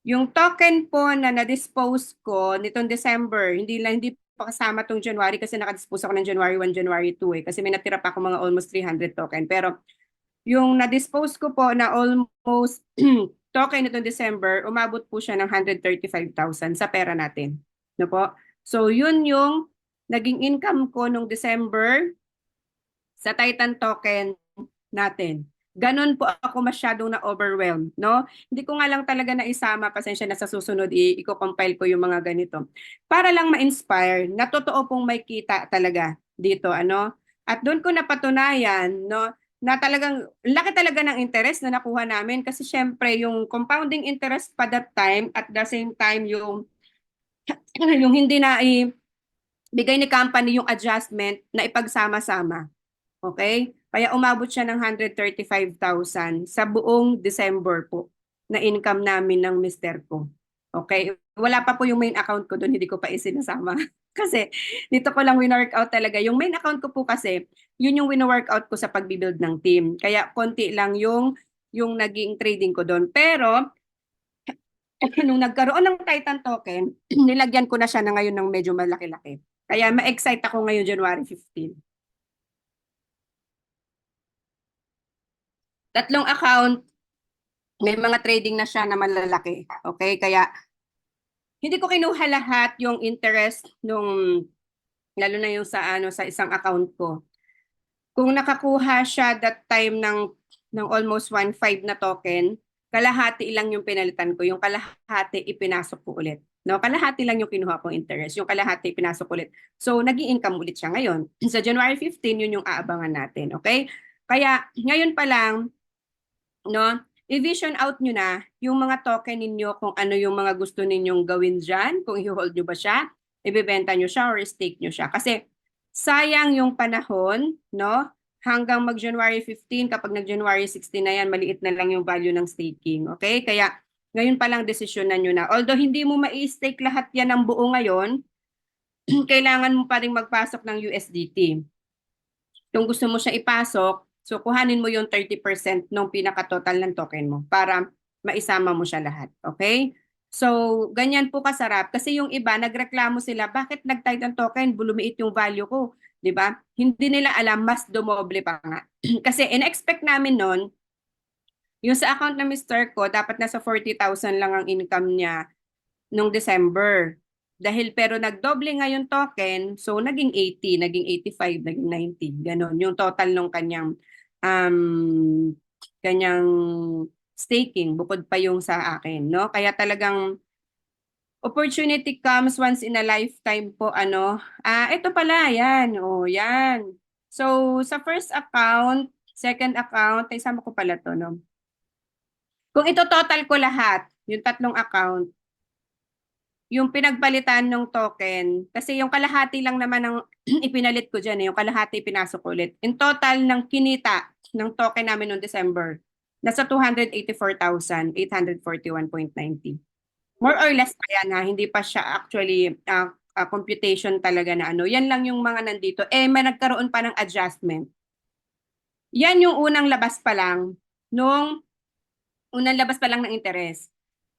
Yung token po na na-dispose ko nitong December, hindi pa kasama tong January kasi naka-dispose ako ng January 1, January 2 kasi may natira pa ako mga almost 300 token. Pero yung na-dispose ko po na almost token nitong December, umabot po siya ng 135,000 sa pera natin. No po? So yun yung naging income ko nung December sa Titan token natin. Ganon po ako masyadong na-overwhelmed, no? Hindi ko nga lang talaga naisama, pasensya na sa susunod, i-compile ko yung mga ganito. Para lang ma-inspire, na totoo pong may kita talaga dito, ano? At doon ko napatunayan, no, na talagang, laki talaga ng interest na nakuha namin kasi syempre yung compounding interest pa that time, at the same time yung hindi na bigay ni company yung adjustment na ipagsama-sama. Okay? Kaya umabot siya ng 135,000 sa buong December po na income namin ng mister ko. Okay? Wala pa po yung main account ko doon, hindi ko pa isinasama. Kasi dito ko lang win-workout talaga. Yung main account ko po kasi, yun yung win-workout ko sa pagbibuild ng team. Kaya konti lang yung naging trading ko doon. Pero nung nagkaroon ng Titan token, nilagyan ko na siya na ngayon ng medyo malaki-laki. Kaya ma-excite ako ngayon January 15. Tatlong account, may mga trading na siya na malalaki. Okay? Kaya hindi ko kinuha lahat yung interest nung lalo na yung sa isang account ko. Kung nakakuha siya that time ng almost 1.5 na token, kalahati lang yung pinalitan ko, yung kalahati ipinasok ko ulit. No, kalahati lang yung kinuha kong interest, yung kalahati pinasok ulit. So, nag-i-income ulit siya ngayon. Sa January 15, yun yung aabangan natin, okay? Kaya ngayon pa lang, no, i-vision out nyo na yung mga token ninyo kung ano yung mga gusto ninyong gawin dyan, kung i-hold nyo ba siya, ibebenta nyo siya or stake nyo siya. Kasi sayang yung panahon, no? Hanggang mag-January 15, kapag nag-January 16 na yan, maliit na lang yung value ng staking. Okay? Kaya ngayon pa lang desisyonan nyo na. Although hindi mo ma-stake lahat yan ng buo ngayon, kailangan mo pa rin magpasok ng USDT. Kung gusto mo siya ipasok, so kuhanin mo yung 30% ng pinaka-total ng token mo para maisama mo siya lahat. Okay? So, ganyan po kasarap. Kasi yung iba, nagreklamo sila, bakit nag-Titan token, bulumiit yung value ko. 'Di ba? Hindi nila alam, mas dumoble pa nga. Kasi in-expect namin noon, yung sa account ng Mr. ko, dapat nasa 40,000 lang ang income niya nung December. Dahil pero nagdoble nga yung token, so naging 80, naging 85, naging 90, ganon. Yung total ng kanyang staking bukod pa yung sa akin, no? Kaya talagang opportunity comes once in a lifetime po, ano. Ito pala, yan, oh, yan. So, sa first account, second account, ay sama ko pala to, no? Kung ito total ko lahat, yung tatlong account, yung pinagpalitan ng token, kasi yung kalahati lang naman ng ipinalit ko dyan, yung kalahati pinasok ko ulit. In total ng kinita ng token namin noong December, nasa 284,841.90. More or less pa yan, ha, hindi pa siya actually computation talaga na ano. Yan lang yung mga nandito. May nagkaroon pa ng adjustment. Yan yung unang labas pa lang, nung unang labas pa lang ng interest.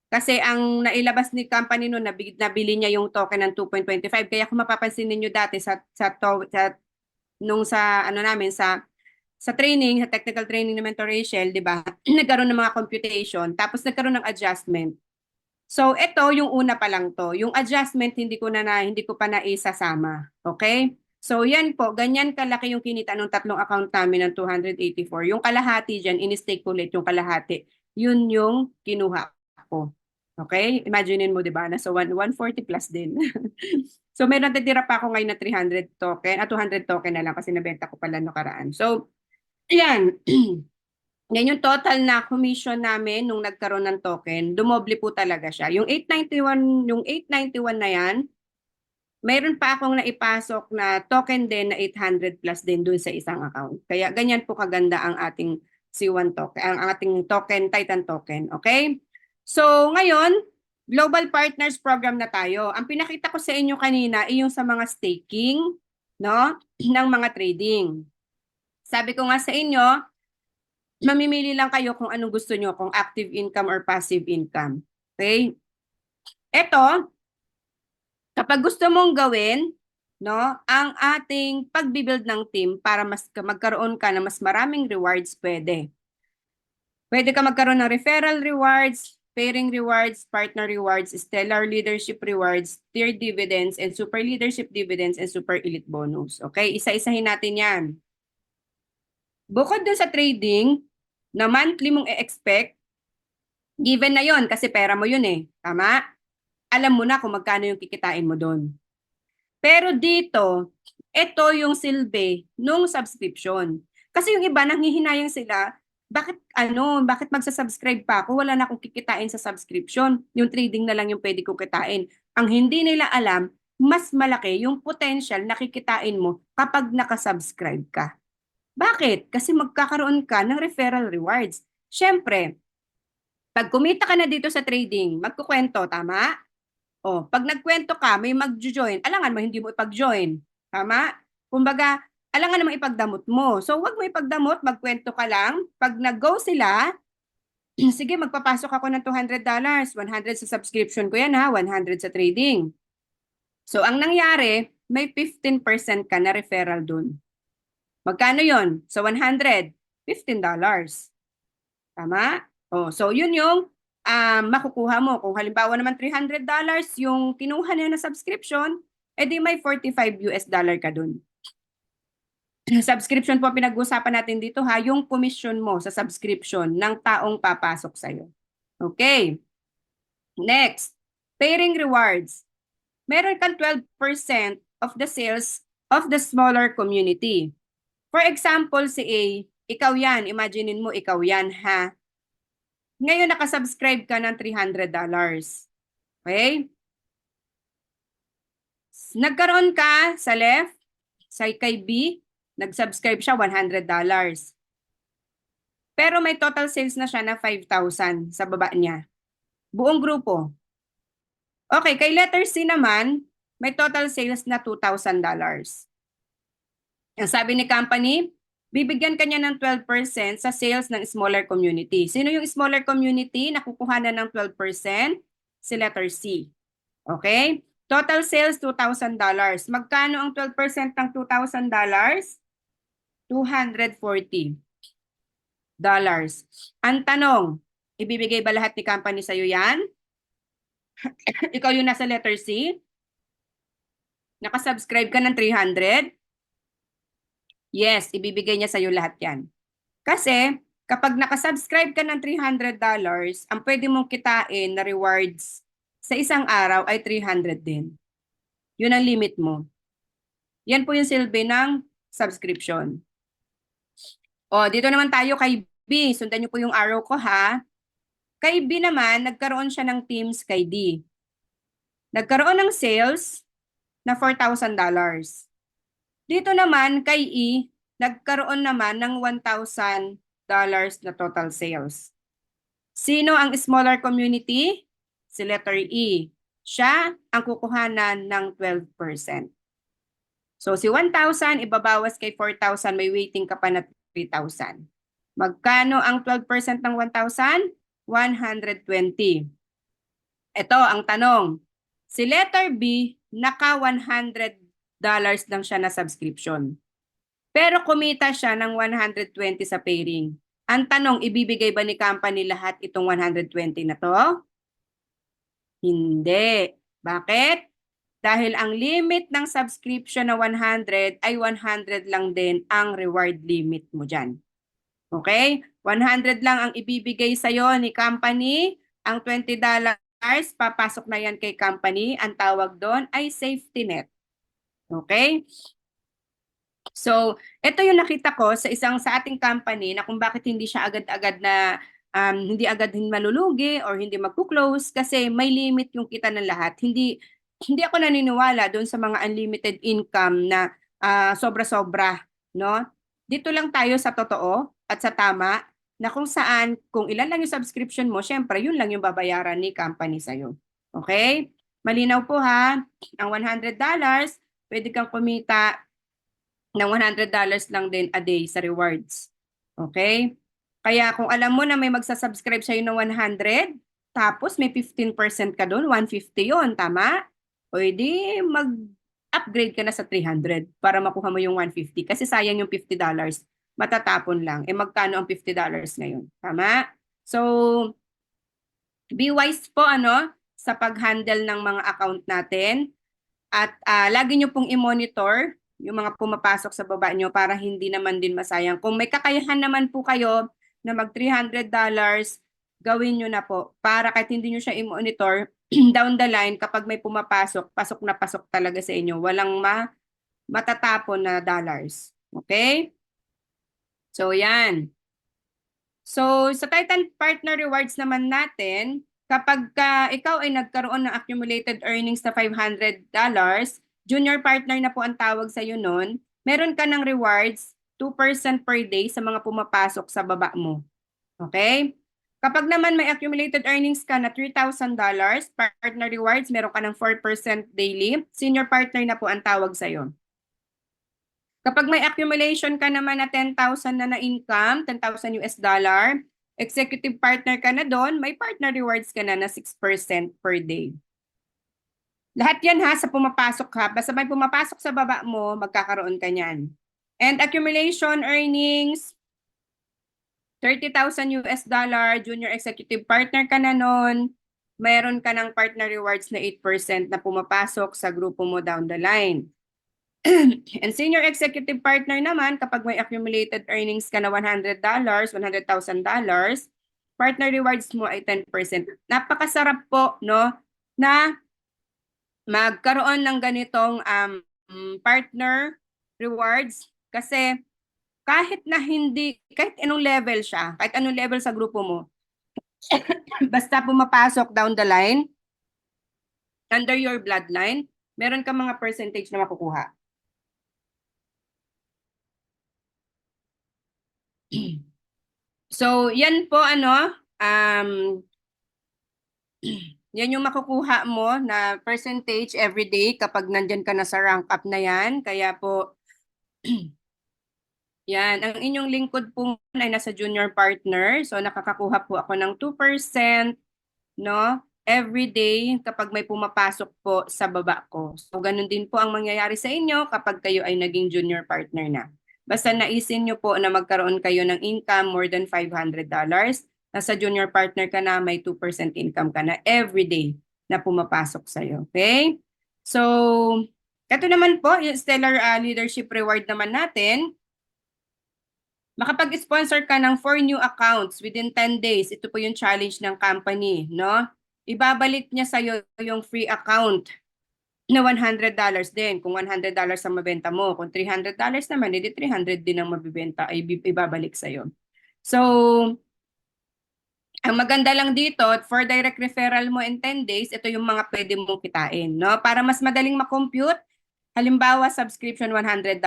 Kasi ang nailabas ni company noon, nabili niya yung token ng 2.25. Kaya kung mapapansin niyo dati nung sa ano namin sa training, sa technical training ni Mentor Rachel, 'di ba? Nagkaroon ng mga computation, tapos nagkaroon ng adjustment. So ito yung una pa lang to. Yung adjustment hindi ko pa naisasama. Okay? So yan po, ganyan kalaki yung kinita ng tatlong account namin ng 284. Yung kalahati diyan, in-stake ko ulit yung kalahati. Yun yung kinuha ko. Okay? Imaginein mo, 'di ba? Nasa 140 plus din. So meron natitira pa ako ngayon na 300 token, 200 token na lang kasi nabenta ko pala no karaan. So, ayan. Yan yung total na commission namin nung nagkaroon ng token. Dumoble po talaga siya. Yung 891 na yan, mayroon pa akong naipasok na token din na 800 plus din dun sa isang account. Kaya ganyan po kaganda ang ating C1 token, ang ating token, Titan token. Okay? So ngayon, Global Partners Program na tayo. Ang pinakita ko sa inyo kanina ay yung sa mga staking, no, ng mga trading. Sabi ko nga sa inyo, mamimili lang kayo kung anong gusto nyo, kung active income or passive income. Okay? Ito, kapag gusto mong gawin, no, ang ating pagbibuild ng team para magkaroon ka ng mas maraming rewards, pwede. Pwede ka magkaroon ng referral rewards, pairing rewards, partner rewards, stellar leadership rewards, tier dividends, and super leadership dividends, and super elite bonus. Okay? Isa-isahin natin yan. Bukod dun sa trading, na monthly mong e-expect, given na yon kasi pera mo yun eh. Tama? Alam mo na kung magkano yung kikitain mo doon. Pero dito, ito yung silbi nung subscription. Kasi yung iba nanghihinayang sila, bakit magsa-subscribe pa ako? Wala na akong kikitain sa subscription. Yung trading na lang yung pwede ko kitain. Ang hindi nila alam, mas malaki yung potential na kikitain mo kapag nakasubscribe ka. Bakit? Kasi magkakaroon ka ng referral rewards. Siyempre, pag kumita ka na dito sa trading, magkukwento, tama? O, pag nagkwento ka, may mag-join. Alangan mo, hindi mo ipag-join. Tama? Kumbaga, alangan naman ipagdamot mo. So, wag mo ipagdamot, magkwento ka lang. Pag nag-go sila, sige, magpapasok ako ng $200. 100 sa subscription ko yan ha, 100 sa trading. So, ang nangyari, may 15% ka na referral dun. Magkano yon? So, 100, $15. Tama? Oh, so yun yung makukuha mo. Kung halimbawa naman $300 yung kinuha niya na subscription, edi may $45 ka dun. Subscription po pinag-uusapan natin dito ha, yung commission mo sa subscription ng taong papasok sa'yo. Okay. Next, pairing rewards. Meron kang 12% of the sales of the smaller community. For example, si A, ikaw yan, imaginein mo ikaw yan ha. Ngayon nakasubscribe ka ng $300. Okay? Nagkaroon ka sa left, sa kay B, nag-subscribe siya $100. Pero may total sales na siya na 5,000 sa baba niya. Buong grupo. Okay, kay letter C naman, may total sales na $2,000. Ang sabi ni company, bibigyan kanya ng 12% sa sales ng smaller community. Sino yung smaller community na kukuha na ng 12%? Si letter C. Okay? Total sales, $2,000. Magkano ang 12% ng $2,000? $240. Ang tanong, ibibigay ba lahat ni company sa'yo yan? Ikaw yung nasa letter C? Nakasubscribe ka ng 300? Yes, ibibigay niya sa'yo lahat yan. Kasi kapag nakasubscribe ka ng $300, ang pwede mong kitain na rewards sa isang araw ay 300 din. Yun ang limit mo. Yan po yung silbi ng subscription. O, dito naman tayo kay B. Sundan niyo po yung arrow ko ha. Kay B naman, nagkaroon siya ng teams kay D. Nagkaroon ng sales na $4,000. Dito naman kay E, nagkaroon naman ng $1,000 na total sales. Sino ang smaller community? Si letter E. Siya ang kukuhanan ng 12%. So si 1,000 ibabawas kay 4,000, may weighting ka pa na 3,000. Magkano ang 12% ng 1,000? 120. Ito ang tanong. Si letter B, naka $100 lang siya na subscription. Pero kumita siya ng 120 sa pairing. Ang tanong, ibibigay ba ni company lahat itong 120 na to? Hindi. Bakit? Dahil ang limit ng subscription na 100 ay 100 lang din ang reward limit mo dyan. Okay? 100 lang ang ibibigay sa'yo ni company. Ang $20, papasok na yan kay company. Ang tawag doon ay safety net. Okay? So, ito yung nakita ko sa ating company na kung bakit hindi siya agad-agad na hindi agad malulugi or hindi magku-close kasi may limit yung kita ng lahat. Hindi ako naniniwala doon sa mga unlimited income na sobra-sobra, no? Dito lang tayo sa totoo at sa tama na kung saan, kung ilan lang yung subscription mo, syempre yun lang yung babayaran ni company sa'yo. Okay? Malinaw po ha, ang $100, pwede kang kumita ng $100 lang din a day sa rewards. Okay? Kaya kung alam mo na may magsasubscribe sa'yo ng 100, tapos may 15% ka doon, 150 yon, tama? O edi mag-upgrade ka na sa 300 para makuha mo yung 150 kasi sayang yung $50. Matatapon lang. Eh magkano ang $50 ngayon? Tama? So, be wise po sa pag-handle ng mga account natin at lagi nyo pong i-monitor yung mga pumapasok sa baba nyo para hindi naman din masayang. Kung may kakayahan naman po kayo na mag $300, gawin nyo na po para kahit hindi nyo siya i-monitor, down the line kapag may pumapasok, pasok na pasok talaga sa inyo. Walang matatapon na dollars. Okay? So, yan. So, sa Titan Partner Rewards naman natin, kapag ikaw ay nagkaroon ng accumulated earnings na $500, junior partner na po ang tawag sa iyo noon, meron ka ng rewards 2% per day sa mga pumapasok sa baba mo. Okay? Kapag naman may accumulated earnings ka na $3,000, partner rewards, meron ka ng 4% daily, senior partner na po ang tawag sa iyo. Kapag may accumulation ka naman na 10,000 na income, $10,000, executive partner ka na doon, may partner rewards ka na 6% per day. Lahat yan ha, sa pumapasok ha. Basta may pumapasok sa baba mo, magkakaroon ka niyan. And accumulation earnings, $30,000, junior executive partner ka na noon, mayroon ka ng partner rewards na 8% na pumapasok sa grupo mo down the line. And senior executive partner naman, kapag may accumulated earnings ka na $100, $100,000, partner rewards mo ay 10%. Napakasarap po, no, na magkaroon ng ganitong partner rewards kasi kahit anong level siya, kahit anong level sa grupo mo, basta pumapasok down the line, under your bloodline, meron ka mga percentage na makukuha. So, yan po yan yung makukuha mo na percentage every day kapag nandyan ka na sa rank up na yan. Kaya po, yan, ang inyong lingkod po ay nasa junior partner. So, nakakakuha po ako ng 2%, no? Every day kapag may pumapasok po sa baba ko. So, ganun din po ang mangyayari sa inyo kapag kayo ay naging junior partner na. Basta naisin nyo po na magkaroon kayo ng income more than $500. Nasa junior partner ka na, may 2% income ka na every day na pumapasok sa'yo. Okay? So, Ito naman po, yung Stellar Leadership Reward naman natin, makapag-sponsor ka ng 4 new accounts within 10 days. Ito po yung challenge ng company, no? Ibabalik niya sa'yo yung free account na $100 din. Kung $100 ang mabenta mo, kung $300 naman, edi 300 din ang mabibenta, ay ibabalik sa'yo. So, ang maganda lang dito, for direct referral mo in 10 days, ito yung mga pwede mong kitain, no? Para mas madaling ma-compute, halimbawa, subscription $100,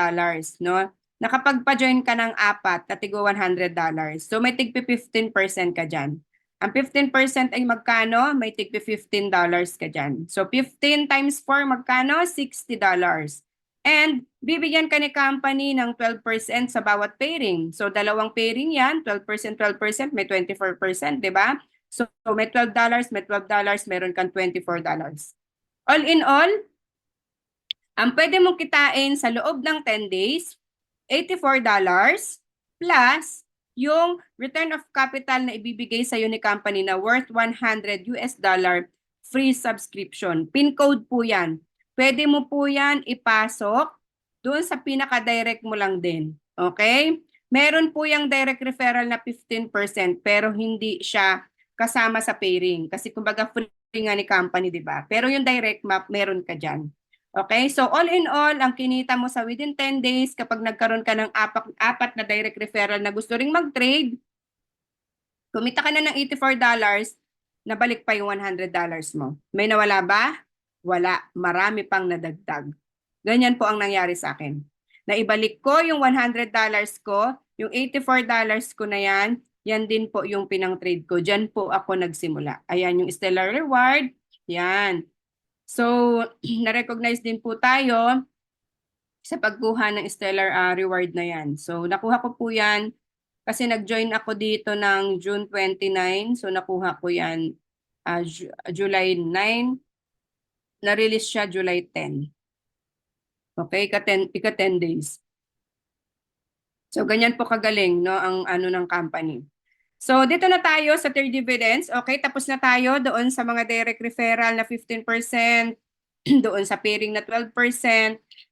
no? Nakapagpa-join ka ng apat, katigo $100. So may tigpi 15% ka dyan. Ang 15% ay magkano? May tigpi $15 ka dyan. So 15 times 4 magkano? $60. And bibigyan ka ni company ng 12% sa bawat pairing. So dalawang pairing yan, 12%, 12%, may 24%, di ba? So may $12, may $12, meron kang $24. All in all, ang pwede mong kitain sa loob ng 10 days, $84 plus yung return of capital na ibibigay sa ni company na worth $100 free subscription. PIN code po yan. Pwede mo po yan ipasok doon sa pinaka-direct mo lang din. Okay? Meron po yung direct referral na 15% pero hindi siya kasama sa pairing. Kasi kumbaga free nga ni company, di ba? Pero yung direct map, meron ka dyan. Okay, so all in all, ang kinita mo sa within 10 days, kapag nagkaroon ka ng apat na direct referral na gusto ring mag-trade, kumita ka na ng $84, nabalik pa yung $100 mo. May nawala ba? Wala. Marami pang nadagdag. Ganyan po ang nangyari sa akin. Naibalik ko yung $100 ko, yung $84 ko na yan din po yung pinang-trade ko. Diyan po ako nagsimula. Ayan yung Stellar Reward. Yan. So, na-recognize din po tayo sa pagkuha ng Stellar Reward na yan. So, nakuha ko po yan kasi nag-join ako dito ng June 29. So, nakuha ko yan July 9. Na-release siya July 10. Okay, ika-10 days. So, ganyan po kagaling, no, ang ano ng company. So, dito na tayo sa third dividends. Okay, tapos na tayo doon sa mga direct referral na 15%, doon sa pairing na 12%.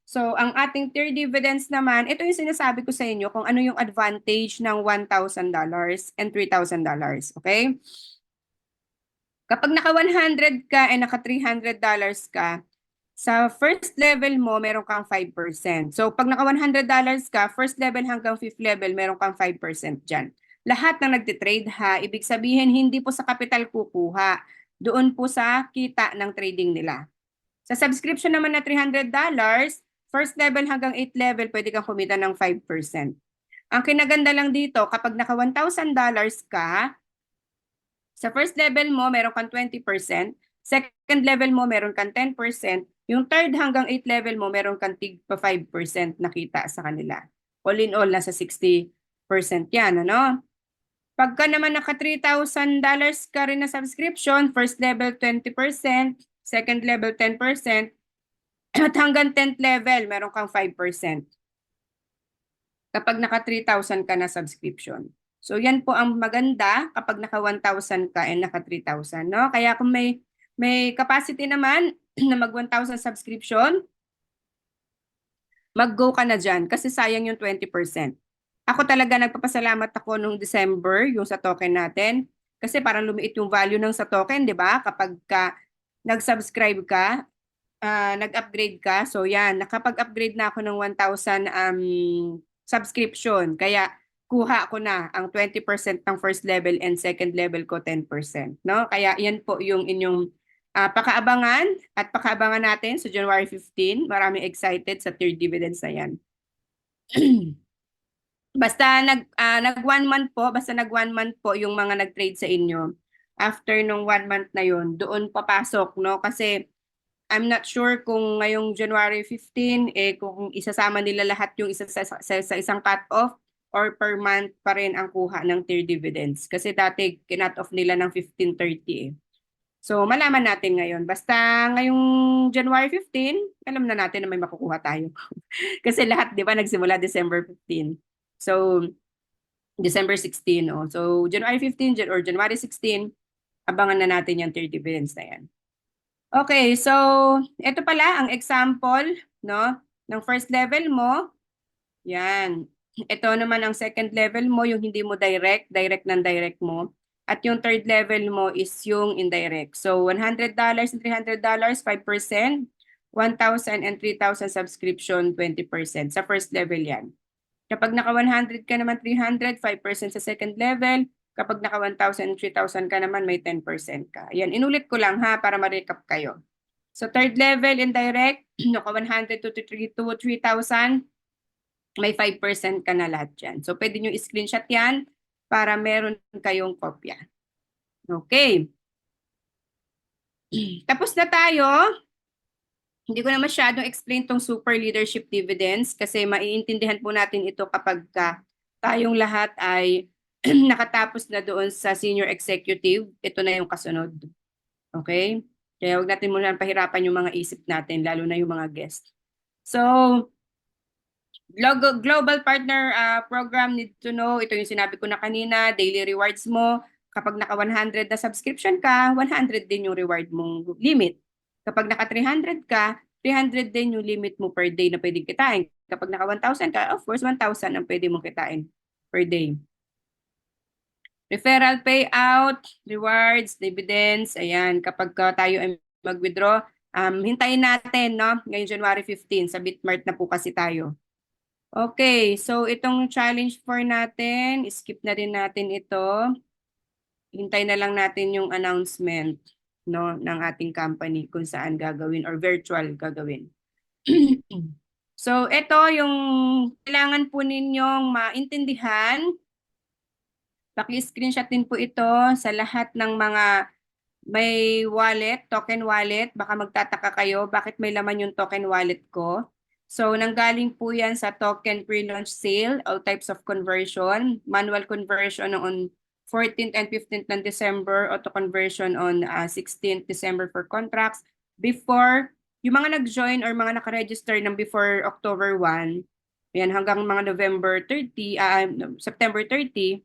So, ang ating third dividends naman, ito yung sinasabi ko sa inyo kung ano yung advantage ng $1,000 and $3,000. Okay? Kapag naka 100 ka and naka $300 ka, sa first level mo, meron kang 5%. So, pag naka $100 ka, first level hanggang fifth level, meron kang 5% dyan. Lahat ng nagtitrade ha, ibig sabihin, hindi po sa capital kukuha. Doon po sa kita ng trading nila. Sa subscription naman na $300, first level hanggang 8th level, pwede kang kumita ng 5%. Ang kinaganda lang dito, kapag naka $1,000 ka, sa first level mo, meron kang 20%. Second level mo, meron kang 10%. Yung third hanggang 8th level mo, meron kang tig pa 5% nakita sa kanila. All in all, nasa 60% yan, ano? Pagka naman naka $3,000 ka rin na subscription, first level 20%, second level 10%, at hanggang 10th level, meron kang 5%. Kapag naka 3,000 ka na subscription. So yan po ang maganda kapag naka 1,000 ka and naka 3,000, no? Kaya kung may capacity naman na mag 1,000 subscription, mag-go ka na dyan kasi sayang yung 20%. Ako talaga nagpapasalamat ako nung December, yung sa token natin, kasi parang lumiit yung value ng sa token, di ba? Kapag nag-subscribe ka, nag-upgrade ka. So yan, nakapag-upgrade na ako ng 1,000 subscription. Kaya kuha ko na ang 20% ng first level and second level ko 10%. No? Kaya yan po yung inyong pakaabangan at pakaabangan natin sa January 15. Maraming excited sa third dividends na yan. Basta nag 1 month po, basta nag 1 month po yung mga nag-trade sa inyo. After nung 1 month na yun, doon papasok, no? Kasi I'm not sure kung ngayong January 15, kung isasama nila lahat yung isa sa isang cut-off or per month pa rin ang kuha ng tier dividends. Kasi dati kinat-off nila ng 15/30 . So malaman natin ngayon. Basta ngayong January 15, alam na natin na may makukuha tayo. Kasi lahat, di ba, nagsimula December 15. So December 16, oh. So January 15 or January 16, abangan na natin yung tier dividends na yan. Okay, so ito pala ang example no? Ng first level mo, yan. Ito naman ang second level mo, yung hindi mo direct ng direct mo. At yung third level mo is yung indirect. So $100 and $300, 5%. 1,000 and 3,000 subscription, 20%. Sa first level yan. Kapag naka 100 ka naman, 300, 5% sa second level. Kapag naka 1,000 and 3,000 ka naman, may 10% ka. Yan, inulit ko lang ha para ma-recap kayo. So third level indirect, naka 100 to 3,000, may 5% ka na lahat dyan. So pwede nyo i-screenshot yan para meron kayong kopya. Okay. Tapos na tayo. Hindi ko na masyadong explain tong super leadership dividends kasi maiintindihan po natin ito kapag tayong lahat ay nakatapos na doon sa senior executive. Ito na yung kasunod. Okay? Kaya huwag natin muna pahirapan yung mga isip natin, lalo na yung mga guest. So, Global Partner Program, need to know, ito yung sinabi ko na kanina, daily rewards mo. Kapag naka 100 na subscription ka, 100 din yung reward mong limit. Kapag naka 300 ka, 300 din yung limit mo per day na pwedeng kitain. Kapag naka 1,000 ka, of course, 1,000 ang pwede mong kitain per day. Referral payout, rewards, dividends, ayan, kapag tayo ay mag-withdraw, hintayin natin, no? Ngayong January 15, sa Bitmart na po kasi tayo. Okay, so itong challenge 4 natin, skip na din natin ito. Hintay na lang natin yung announcement, no, ng ating company kung saan gagawin or virtual gagawin. So ito yung kailangan po ninyong maintindihan. Paki-screenshot din po ito sa lahat ng mga may wallet, token wallet. Baka magtataka kayo, bakit may laman yung token wallet ko? So, nanggaling po yan sa token pre-launch sale, all types of conversion, manual conversion on 14th and 15th ng December, auto conversion on 16th December for contracts. Before, yung mga nag-join or mga nakaregister ng before October 1, yan hanggang mga November 30, September 30,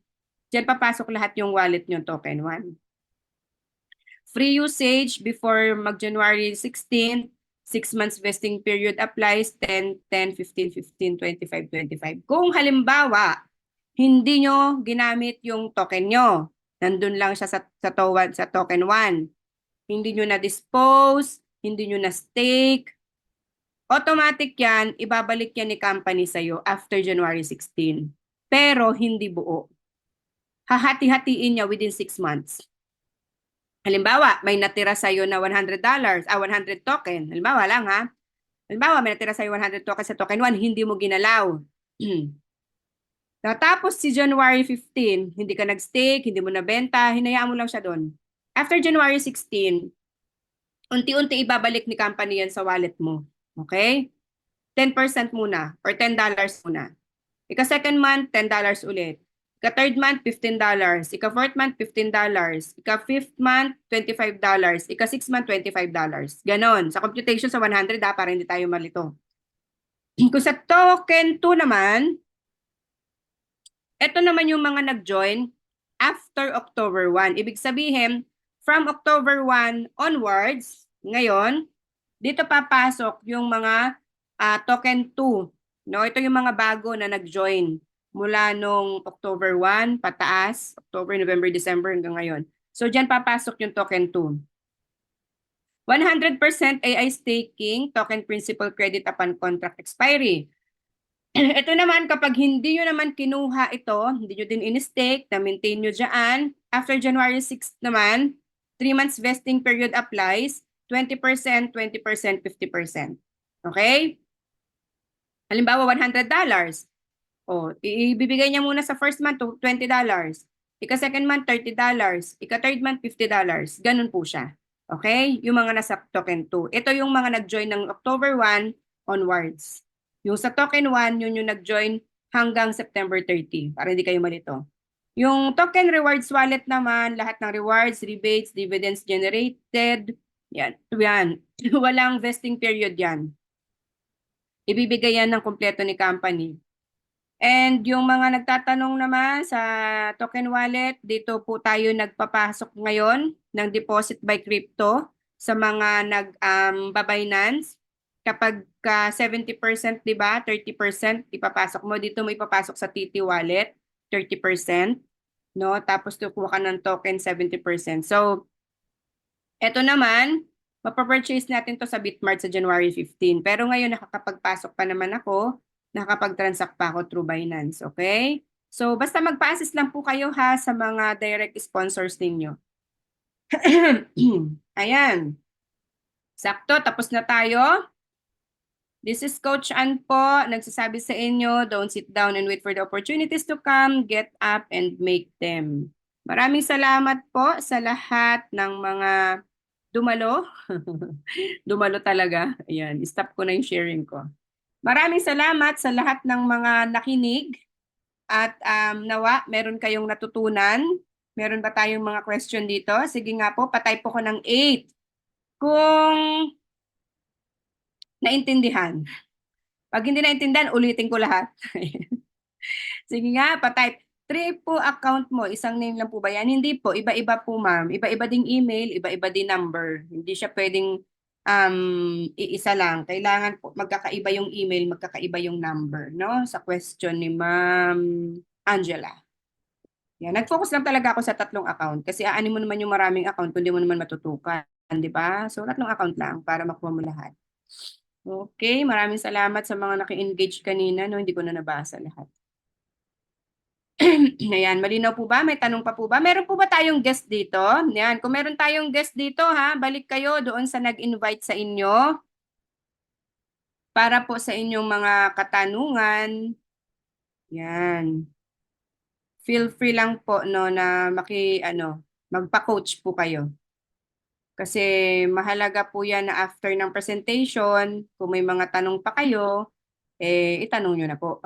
diyan papasok lahat yung wallet nyo token 1. Free usage before mag-January 16, 6 months vesting period applies, 10, 10, 15, 15, 25, 25. Kung halimbawa, hindi nyo ginamit yung token nyo, nandun lang siya sa token 1, hindi nyo na-dispose, hindi nyo na-stake, automatic yan, ibabalik yan ni company sa'yo after January 16. Pero hindi buo. Hahati-hatiin niya within 6 months. Halimbawa, may natira sa'yo na $100, 100 token. Halimbawa lang ha. Halimbawa, may natira sa'yo 100 token sa token 1, hindi mo ginalaw. Tapos si January 15, hindi ka nag-stake, hindi mo nabenta, hinayaan mo lang siya doon. After January 16, unti-unti ibabalik ni company yan sa wallet mo. Okay? 10% muna or $10 muna. Ika-second month, $10 ulit. Ika-third month, $15. Ika-fourth month, $15. Ika-fifth month, $25. Ika-sixth month, $25. Ganon. Sa computation sa 100 para hindi tayo malito. Kung sa token 2 naman, ito naman yung mga nag-join after October 1. Ibig sabihin, from October 1 onwards, ngayon, dito papasok yung mga token 2. No, ito yung mga bago na nag-join mula nung October 1 pataas, October, November, December hanggang ngayon. So diyan papasok yung token 2. 100% AI staking, token principal credit upon contract expiry. Ito naman kapag hindi nyo naman kinuha ito, hindi nyo din in-stake, na-maintain nyo dyan, after January 6 naman, 3 months vesting period applies, 20%, 20%, 50%. Okay? Halimbawa, $100. O, ibibigay niya muna sa first month $20. Ika-second month, $30. Ika-third month, $50. Ganun po siya. Okay? Yung mga nasa token 2. Ito yung mga nag-join ng October 1 onwards. Yung sa token 1, yun yung nag-join hanggang September 30 para hindi kayo malito. Yung token rewards wallet naman, lahat ng rewards, rebates, dividends generated, yan. Walang vesting period yan. Ibibigay yan ng kumpleto ni company. And yung mga nagtatanong naman sa token wallet, dito po tayo nagpapasok ngayon ng deposit by crypto sa mga nag-Binance. Kapag magka 70%, di ba? 30% ipapasok mo. Dito mo ipapasok sa TT Wallet, 30%. No? Tapos kukuha ka ng token, 70%. So, eto naman, mapapurchase natin to sa Bitmart sa January 15. Pero ngayon, nakakapagpasok pa naman ako, nakakapag-transact pa ako through Binance. Okay? So, basta magpa-assist lang po kayo ha sa mga direct sponsors ninyo. Ayan. Sakto, tapos na tayo. This is Coach Ann po, nagsasabi sa inyo, don't sit down and wait for the opportunities to come, get up and make them. Maraming salamat po sa lahat ng mga dumalo. Dumalo talaga. Ayan, stop ko na yung sharing ko. Maraming salamat sa lahat ng mga nakinig at nawa, meron kayong natutunan. Meron ba tayong mga question dito? Sige nga po, patay po ko ng 8. Kung naintindihan. Pag hindi naintindihan, ulitin ko lahat. Sige nga, patype. 3 po account mo, isang name lang po ba yan? Hindi po, iba-iba po ma'am. Iba-iba ding email, iba-iba din number. Hindi siya pwedeng iisa lang. Kailangan po magkakaiba yung email, magkakaiba yung number, no? Sa question ni Ma'am Angela. Yan, nag-focus lang talaga ako sa 3 account kasi aanin mo naman yung maraming account kung di mo naman matutukan, di ba? So 3 account lang para makuha mo lahat. Okay, maraming salamat sa mga naki-engage kanina, no? Hindi ko na nabasa lahat. Ayan, malinaw po ba? May tanong pa po ba? Meron po ba tayong guest dito? Yan, kung meron tayong guest dito ha, balik kayo doon sa nag-invite sa inyo para po sa inyong mga katanungan. Yan. Feel free lang po no na magpa-coach po kayo. Kasi mahalaga po yan na after ng presentation, kung may mga tanong pa kayo, itanong nyo na po.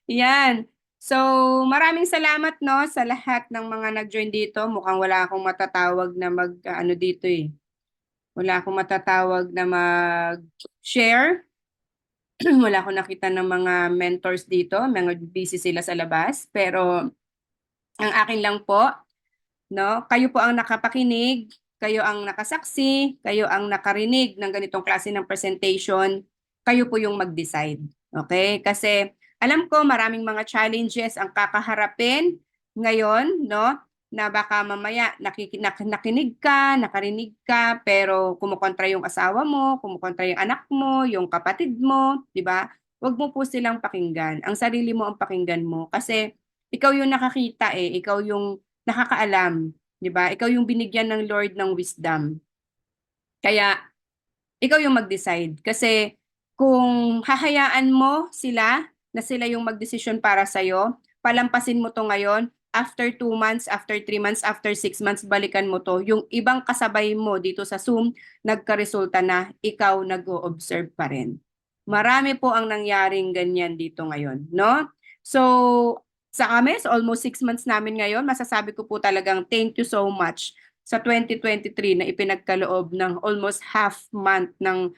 Yan. So, maraming salamat no sa lahat ng mga nag-join dito. Mukhang wala akong matatawag na dito eh. Wala akong matatawag na mag-share. Wala akong nakita ng mga mentors dito. Mga busy sila sa labas. Pero ang akin lang po, no? Kayo po ang nakapakinig, kayo ang nakasaksi, kayo ang nakarinig ng ganitong klase ng presentation. Kayo po yung mag-decide. Okay? Kasi alam ko maraming mga challenges ang kakaharapin ngayon, no? Na baka mamaya nakinig ka, nakarinig ka, pero kumukontra yung asawa mo, kumukontra yung anak mo, yung kapatid mo, di ba? Huwag mo po silang pakinggan. Ang sarili mo ang pakinggan mo. Kasi ikaw yung nakakita ikaw yung nakakaalam, di ba? Ikaw yung binigyan ng Lord ng wisdom. Kaya ikaw yung mag-decide. Kasi kung hahayaan mo sila na sila yung magdesisyon para sa'yo, palampasin mo to ngayon, after 2 months, after 3 months, after 6 months, balikan mo to. Yung ibang kasabay mo dito sa Zoom, nagkaresulta na ikaw nag-o-observe pa rin. Marami po ang nangyaring ganyan dito ngayon, no? So, sa kami, sa almost 6 months namin ngayon, masasabi ko po talagang thank you so much sa 2023 na ipinagkaloob ng almost half month ng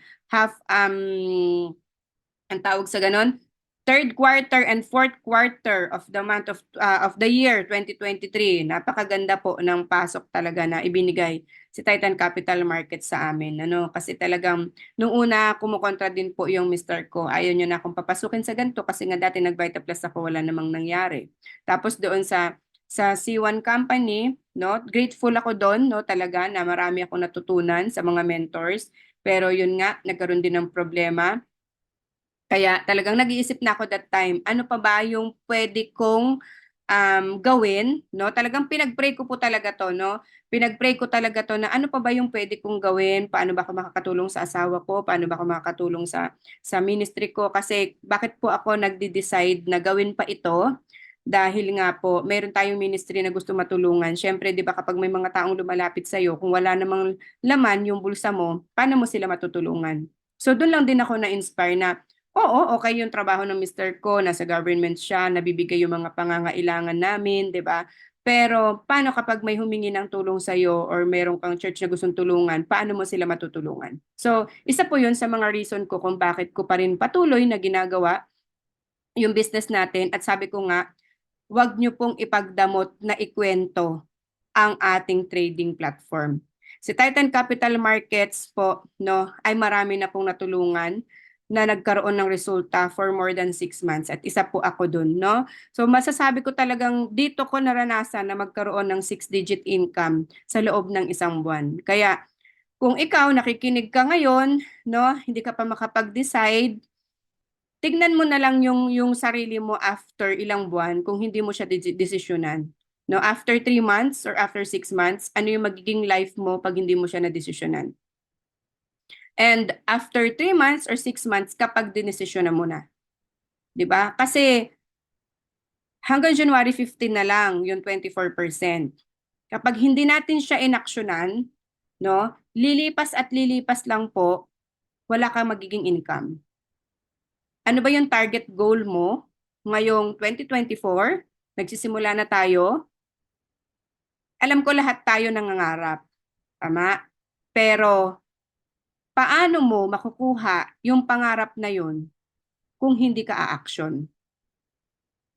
ang tawag sa ganon, third quarter and fourth quarter of the month of the year 2023. Napakaganda po ng pasok talaga na ibinigay si Titan Capital Markets sa amin. Kasi talagang nung una kumukontra din po yung Mr. ko. Ayaw niyo na akong papasukin sa ganito kasi nga dati nag-Vita Plus ako, wala namang nangyari. Tapos doon sa C1 company, no, grateful ako doon, no, talaga na marami akong natutunan sa mga mentors. Pero yun nga, nagkaroon din ng problema. Kaya talagang nag-iisip na ako that time, ano pa ba yung pwede kong gawin, no? Talagang pinag-pray ko po talaga to, no? Pinag-pray ko talaga to na ano pa ba yung pwede kong gawin? Paano ba ako makakatulong sa asawa ko? Paano ba ako makakatulong sa ministry ko? Kasi bakit po ako nagde-decide na gawin pa ito? Dahil nga po, meron tayong ministry na gusto matulungan. Siyempre, di ba kapag may mga taong lumalapit sa'yo, kung wala namang laman yung bulsa mo, paano mo sila matutulungan? So doon lang din ako na-inspire na oo, okay yung trabaho ng Mr. ko, nasa government siya, nabibigay yung mga pangangailangan namin, 'di ba? Pero paano kapag may humingi ng tulong sa iyo or meron kang church na gustong tulungan, paano mo sila matutulungan? So, isa po 'yun sa mga reason ko kung bakit ko pa rin patuloy na ginagawa yung business natin at sabi ko nga, wag niyo pong ipagdamot na ikwento ang ating trading platform. Si Titan Capital Markets po, no, ay marami na pong natulungan na nagkaroon ng resulta for more than 6 months at isa po ako dun, no? So masasabi ko talagang dito ko naranasan na magkaroon ng 6-digit income sa loob ng isang buwan. Kaya kung ikaw nakikinig ka ngayon, no, hindi ka pa makapag-decide, tignan mo na lang yung sarili mo after ilang buwan kung hindi mo siya desisyonan. No, after 3 months or after 6 months, ano yung magiging life mo pag hindi mo siya na-desisyonan? And after 3 months or 6 months, kapag dinesisyonan mo na. 'Di ba? Kasi hanggang January 15 na lang yung 24%. Kapag hindi natin siya inaksyonan, no, lilipas at lilipas lang po, wala kang magiging income. Ano ba yung target goal mo ngayong 2024? Nagsisimula na tayo. Alam ko lahat tayo nangangarap. Tama? Pero paano mo makukuha yung pangarap na yun kung hindi ka a-action?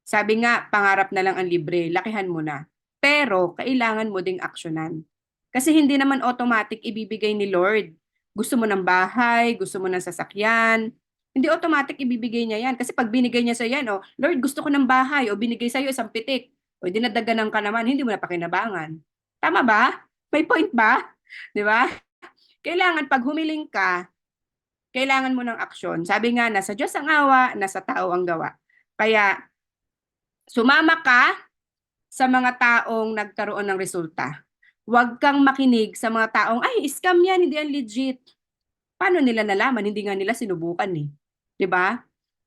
Sabi nga, pangarap na lang ang libre, lakihan mo na. Pero kailangan mo ding aksyonan. Kasi hindi naman automatic ibibigay ni Lord. Gusto mo ng bahay, gusto mo ng sasakyan. Hindi automatic ibibigay niya yan. Kasi pag binigay niya sa yan, oh, Lord, gusto ko ng bahay, o binigay sa iyo isang pitik, o dinadaganan ka naman, hindi mo na pakinabangan. Tama ba? May point ba? Di ba? Kailangan pag humiling ka, kailangan mo ng aksyon. Sabi nga, nasa Diyos ang awa, nasa tao ang gawa. Kaya, sumama ka sa mga taong nagkaroon ng resulta. Huwag kang makinig sa mga taong, ay, scam yan, hindi yan legit. Paano nila nalaman? Hindi nga nila sinubukan eh. 'Di ba?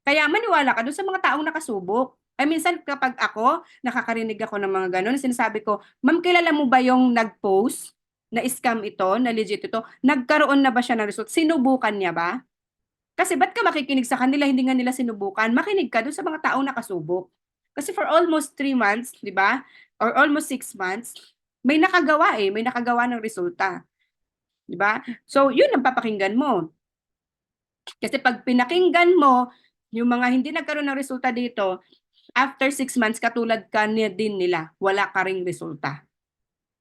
Kaya maniwala ka doon sa mga taong nakasubok. Ay minsan kapag ako, nakakarinig ako ng mga ganun, sinasabi ko, ma'am, kilala mo ba yung nag-post na scam ito, na legit ito? Nagkaroon na ba siya ng result? Sinubukan niya ba? Kasi ba't ka makikinig sa kanila, hindi nga nila sinubukan? Makinig ka doon sa mga taong nakasubok. Kasi for almost 3 months, di ba? Or almost 6 months, may nakagawa eh, may nakagawa ng resulta. Di ba? So, yun ang papakinggan mo. Kasi pag pinakinggan mo, yung mga hindi nagkaroon ng resulta dito, after 6 months, katulad ka din nila, wala ka ring resulta.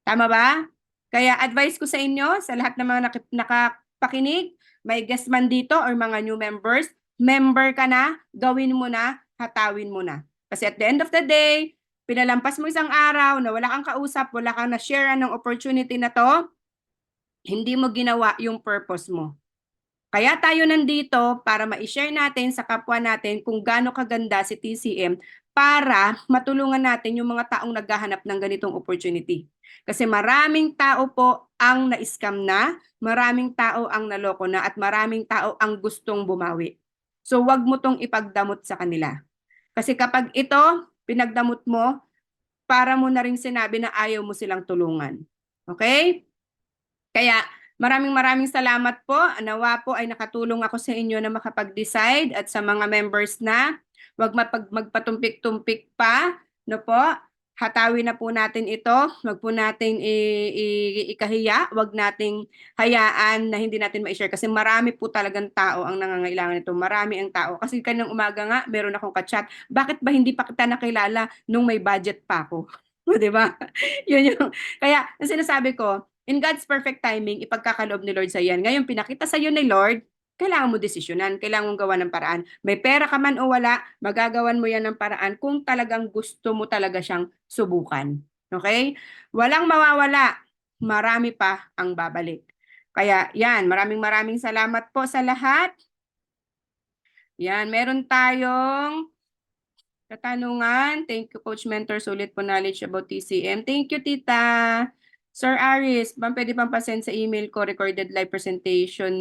Tama ba? Kaya advice ko sa inyo, sa lahat ng mga nakapakinig, may guest man dito or mga new members, member ka na, gawin mo na, hatawin mo na. Kasi at the end of the day, pinalampas mo isang araw na wala kang kausap, wala kang na-share ng opportunity na to, hindi mo ginawa yung purpose mo. Kaya tayo nandito para ma-share natin sa kapwa natin kung gaano kaganda si TCM para matulungan natin yung mga taong naghahanap ng ganitong opportunity. Kasi maraming tao po ang na-scam na, maraming tao ang naloko na, at maraming tao ang gustong bumawi. So wag mo tong ipagdamot sa kanila. Kasi kapag ito, pinagdamot mo, para mo na rin sinabi na ayaw mo silang tulungan. Okay? Kaya maraming salamat po. Nawa po ay nakatulong ako sa inyo na makapag-decide, at sa mga members na wag magpatumpik-tumpik pa, no po. Hatawin na po natin ito. Wag po nating ikahiya, wag nating hayaan na hindi natin ma-share kasi marami po talagang tao ang nangangailangan nito. Marami ang tao. Kasi kanang umaga nga, meron akong ka-chat. Bakit ba hindi pa kita nakilala nung may budget pa ako? 'Di ba? Yun yung kaya ang sinasabi ko, in God's perfect timing, ipagkakaloob ni Lord sa yan. Ngayon, pinakita sa iyo ni Lord, kailangan mo desisyonan, kailangan mong gawa ng paraan. May pera ka man o wala, magagawan mo yan ng paraan kung talagang gusto mo talaga siyang subukan. Okay? Walang mawawala, marami pa ang babalik. Kaya yan, maraming salamat po sa lahat. Yan, meron tayong katanungan. Thank you, Coach Mentor. Sulit po knowledge about TCM. Thank you, Tita. Sir Aris, pwede pang pasend sa email ko, recorded live presentation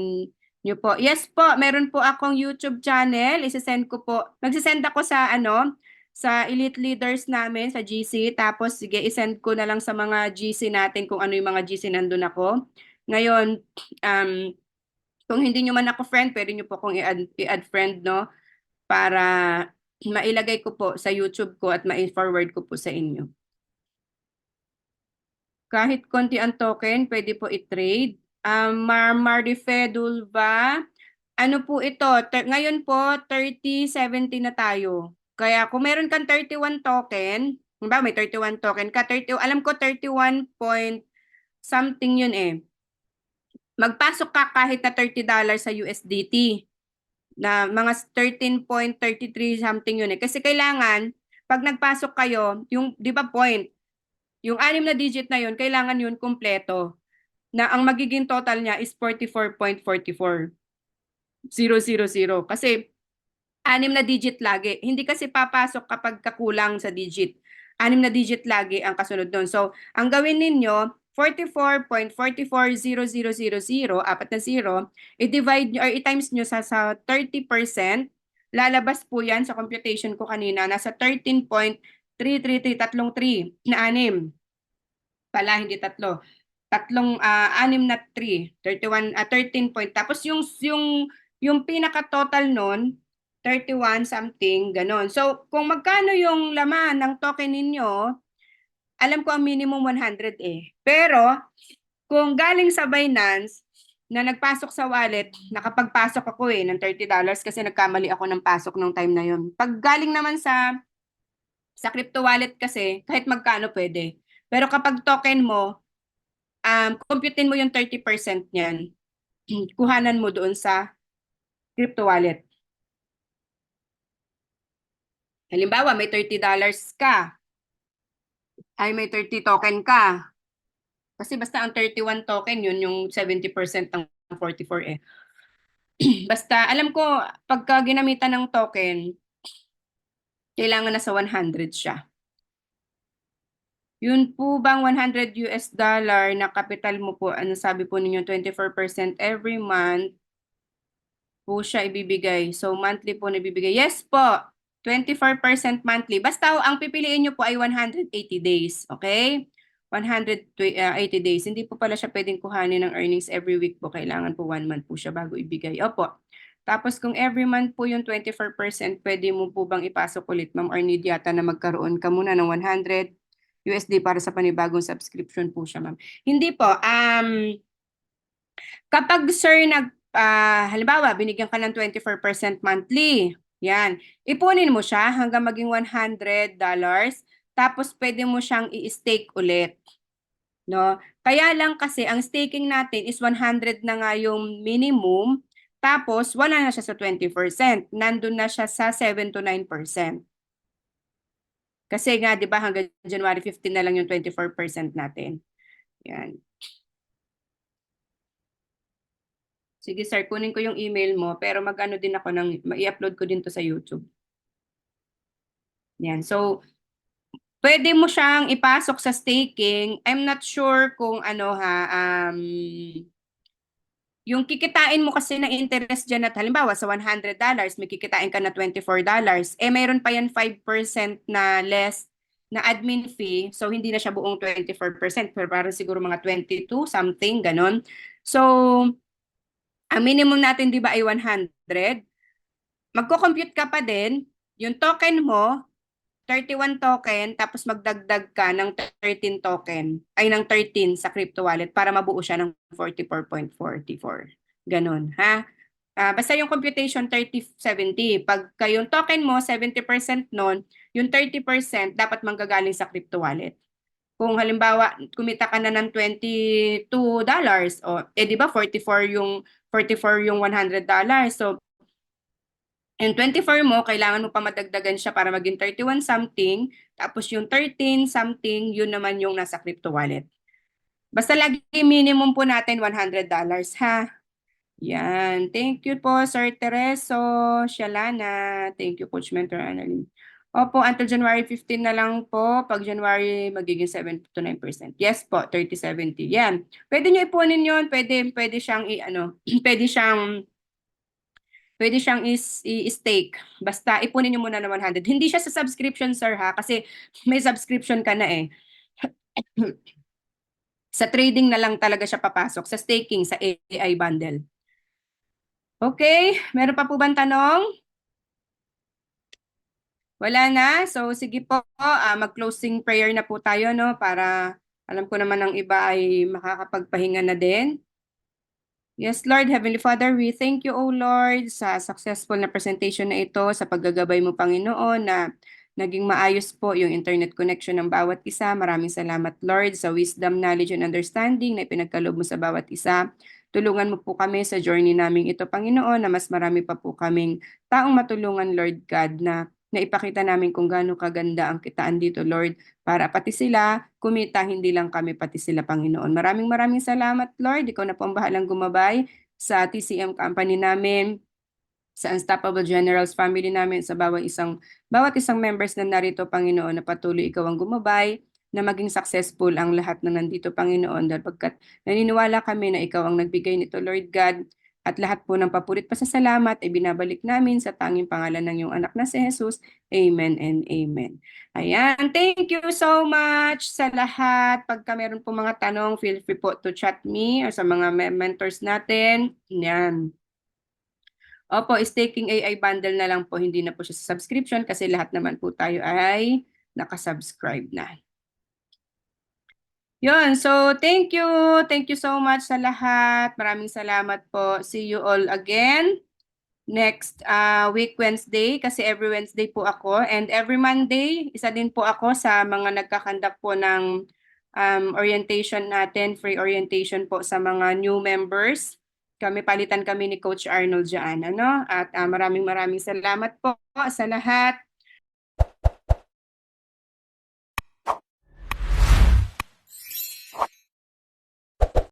niyo po. Yes po, meron po akong YouTube channel. Isesend ko po. Nagsisend ako sa sa elite leaders namin sa GC. Tapos sige, isend ko na lang sa mga GC natin kung ano yung mga GC nandun ako. Ngayon, kung hindi nyo man ako friend, pwede nyo po akong i-add friend, no? Para mailagay ko po sa YouTube ko at ma-forward ko po sa inyo. Kahit konti ang token, pwede po i-trade. Marifedulva, ano po ito? Ngayon po, 3070 na tayo. Kaya kung meron kang 31 token, ba may 31 token ka, alam ko 31 point something yun eh. magpasok ka kahit na $30 sa USDT na mga 13.33 something yun eh. Kasi kailangan, pag nagpasok kayo, yung, di ba point, yung 6 na digit na yun, kailangan yun kumpleto. Na ang magiging total niya is 44.44. Kasi 6 na digit lagi. Hindi kasi papasok kapag kakulang sa digit. 6 na digit lagi ang kasunod nun. So, ang gawin ninyo, 44.440000, 4 na 0, i-divide nyo or i-times nyo sa 30%. Lalabas po yan sa computation ko kanina. Nasa 13.333, 3 na 6. Pala, hindi tatlo. 6 na 3, 13 point. Tapos yung pinaka-total nun, 31 something, ganon. So, kung magkano yung laman ng token ninyo, alam ko ang minimum 100 eh. Pero, kung galing sa Binance, na nagpasok sa wallet, nakapagpasok ako eh ng $30 kasi nagkamali ako ng pasok nung time na yun. Pag galing naman sa crypto wallet kasi, kahit magkano pwede. Pero kapag token mo, computein mo yung 30% niyan. Kuhanan mo doon sa crypto wallet. Halimbawa, may $30 ka. Ay, may 30 token ka. Kasi basta ang 31 token, yun yung 70% ng 44 eh. Basta, alam ko, pagka ginamitan ng token, kailangan na sa 100 siya. Yun po bang 100 US dollar na capital mo po, ano sabi po ninyo, 24% every month po siya ibibigay. So, monthly po nabibigay. Yes po, 24% monthly. Basta ang pipiliin nyo po ay 180 days. Okay? 180 days. Hindi po pala siya pwedeng kuhanin ng earnings every week po. Kailangan po 1 month po siya bago ibigay. Opo. Tapos kung every month po yung 24%, pwede mo po bang ipasok ulit, ma'am, or need yata na magkaroon ka muna ng 100 USD para sa panibagong subscription po siya, ma'am. Hindi po. Kapag sir halimbawa, binigyan ka ng 24% monthly, yan. Ipunin mo siya hanggang maging $100, tapos pwede mo siyang i-stake ulit. No? Kaya lang kasi ang staking natin is 100 na nga yung minimum, tapos wala na siya sa 20%. Nandun na siya sa 7 to 9%. Kasi nga, di ba, hanggang January 15 na lang yung 24% natin. Yan. Sige sir, kunin ko yung email mo, pero mag-ano din ako i-upload ko din to sa YouTube. Yan. So, pwede mo siyang ipasok sa staking. I'm not sure kung ano yung kikitain mo kasi na interest dyan at halimbawa sa $100, may kikitain ka na $24. Eh, mayroon pa yan 5% na less na admin fee. So, hindi na siya buong 24%. Pero parang siguro mga 22 something, ganon. So, ang minimum natin, di ba, ay 100. Magko-compute ka pa din, yung token mo, 31 token, tapos magdagdag ka ng 13 token, ay ng 13 sa crypto wallet para mabuo siya ng 44.44. Ganon, ha? Basta yung computation 30-70. Pag yung token mo, 70% nun, yung 30% dapat manggagaling sa crypto wallet. Kung halimbawa, kumita ka na ng $22, di ba 44 yung $100. So, yung 24 mo, kailangan mo pa madagdagan siya para maging 31 something. Tapos yung 13 something, yun naman yung nasa crypto wallet. Basta lagi minimum po natin $100 ha. Yan. Thank you po, Sir Tereso, Shalana. Thank you, Coach Mentor Annalyn. Opo, until January 15 na lang po. Pag January, magiging 7 to 9%. Yes po, 30-70. Yan. Pwede nyo ipunin yun. Pwede siyang pwede siyang i-stake. Basta ipunin niyo muna ng 100. Hindi siya sa subscription, sir, ha? Kasi may subscription ka na eh. Sa trading na lang talaga siya papasok. Sa staking, sa AI bundle. Okay, meron pa po bang tanong? Wala na? So sige po, mag-closing prayer na po tayo, no? Para alam ko naman ang iba ay makakapagpahinga na din. Yes, Lord, Heavenly Father, we thank you, O Lord, sa successful na presentation na ito, sa paggagabay mo, Panginoon, na naging maayos po yung internet connection ng bawat isa. Maraming salamat, Lord, sa wisdom, knowledge, and understanding na ipinagkaloob mo sa bawat isa. Tulungan mo po kami sa journey naming ito, Panginoon, na mas marami pa po kaming taong matulungan, Lord God, na naipakita namin kung gaano kaganda ang kitaan dito, Lord, para pati sila kumita, hindi lang kami, pati sila, Panginoon. Maraming maraming salamat, Lord. Ikaw na po ang bahalang gumabay sa TCM company namin, sa Unstoppable Generals family namin, sa bawat isang members na narito, Panginoon, na patuloy ikaw ang gumabay, na maging successful ang lahat na nandito, Panginoon, dahil pagkat naniniwala kami na ikaw ang nagbigay nito, Lord God, at lahat po ng papurit pasasalamat ay binabalik namin sa tanging pangalan ng iyong anak na si Jesus. Amen and amen. Ayan, thank you so much sa lahat. Pagka meron po mga tanong, feel free po to chat me or sa mga mentors natin. Yan. Opo, staking AI bundle na lang po, hindi na po siya sa subscription kasi lahat naman po tayo ay nakasubscribe na. Yun, so thank you. Thank you so much sa lahat. Maraming salamat po. See you all again next week Wednesday kasi every Wednesday po ako and every Monday isa din po ako sa mga nagkakandak po ng orientation natin, free orientation po sa mga new members. Palitan kami ni Coach Arnold dyan, ano? At maraming salamat po sa lahat.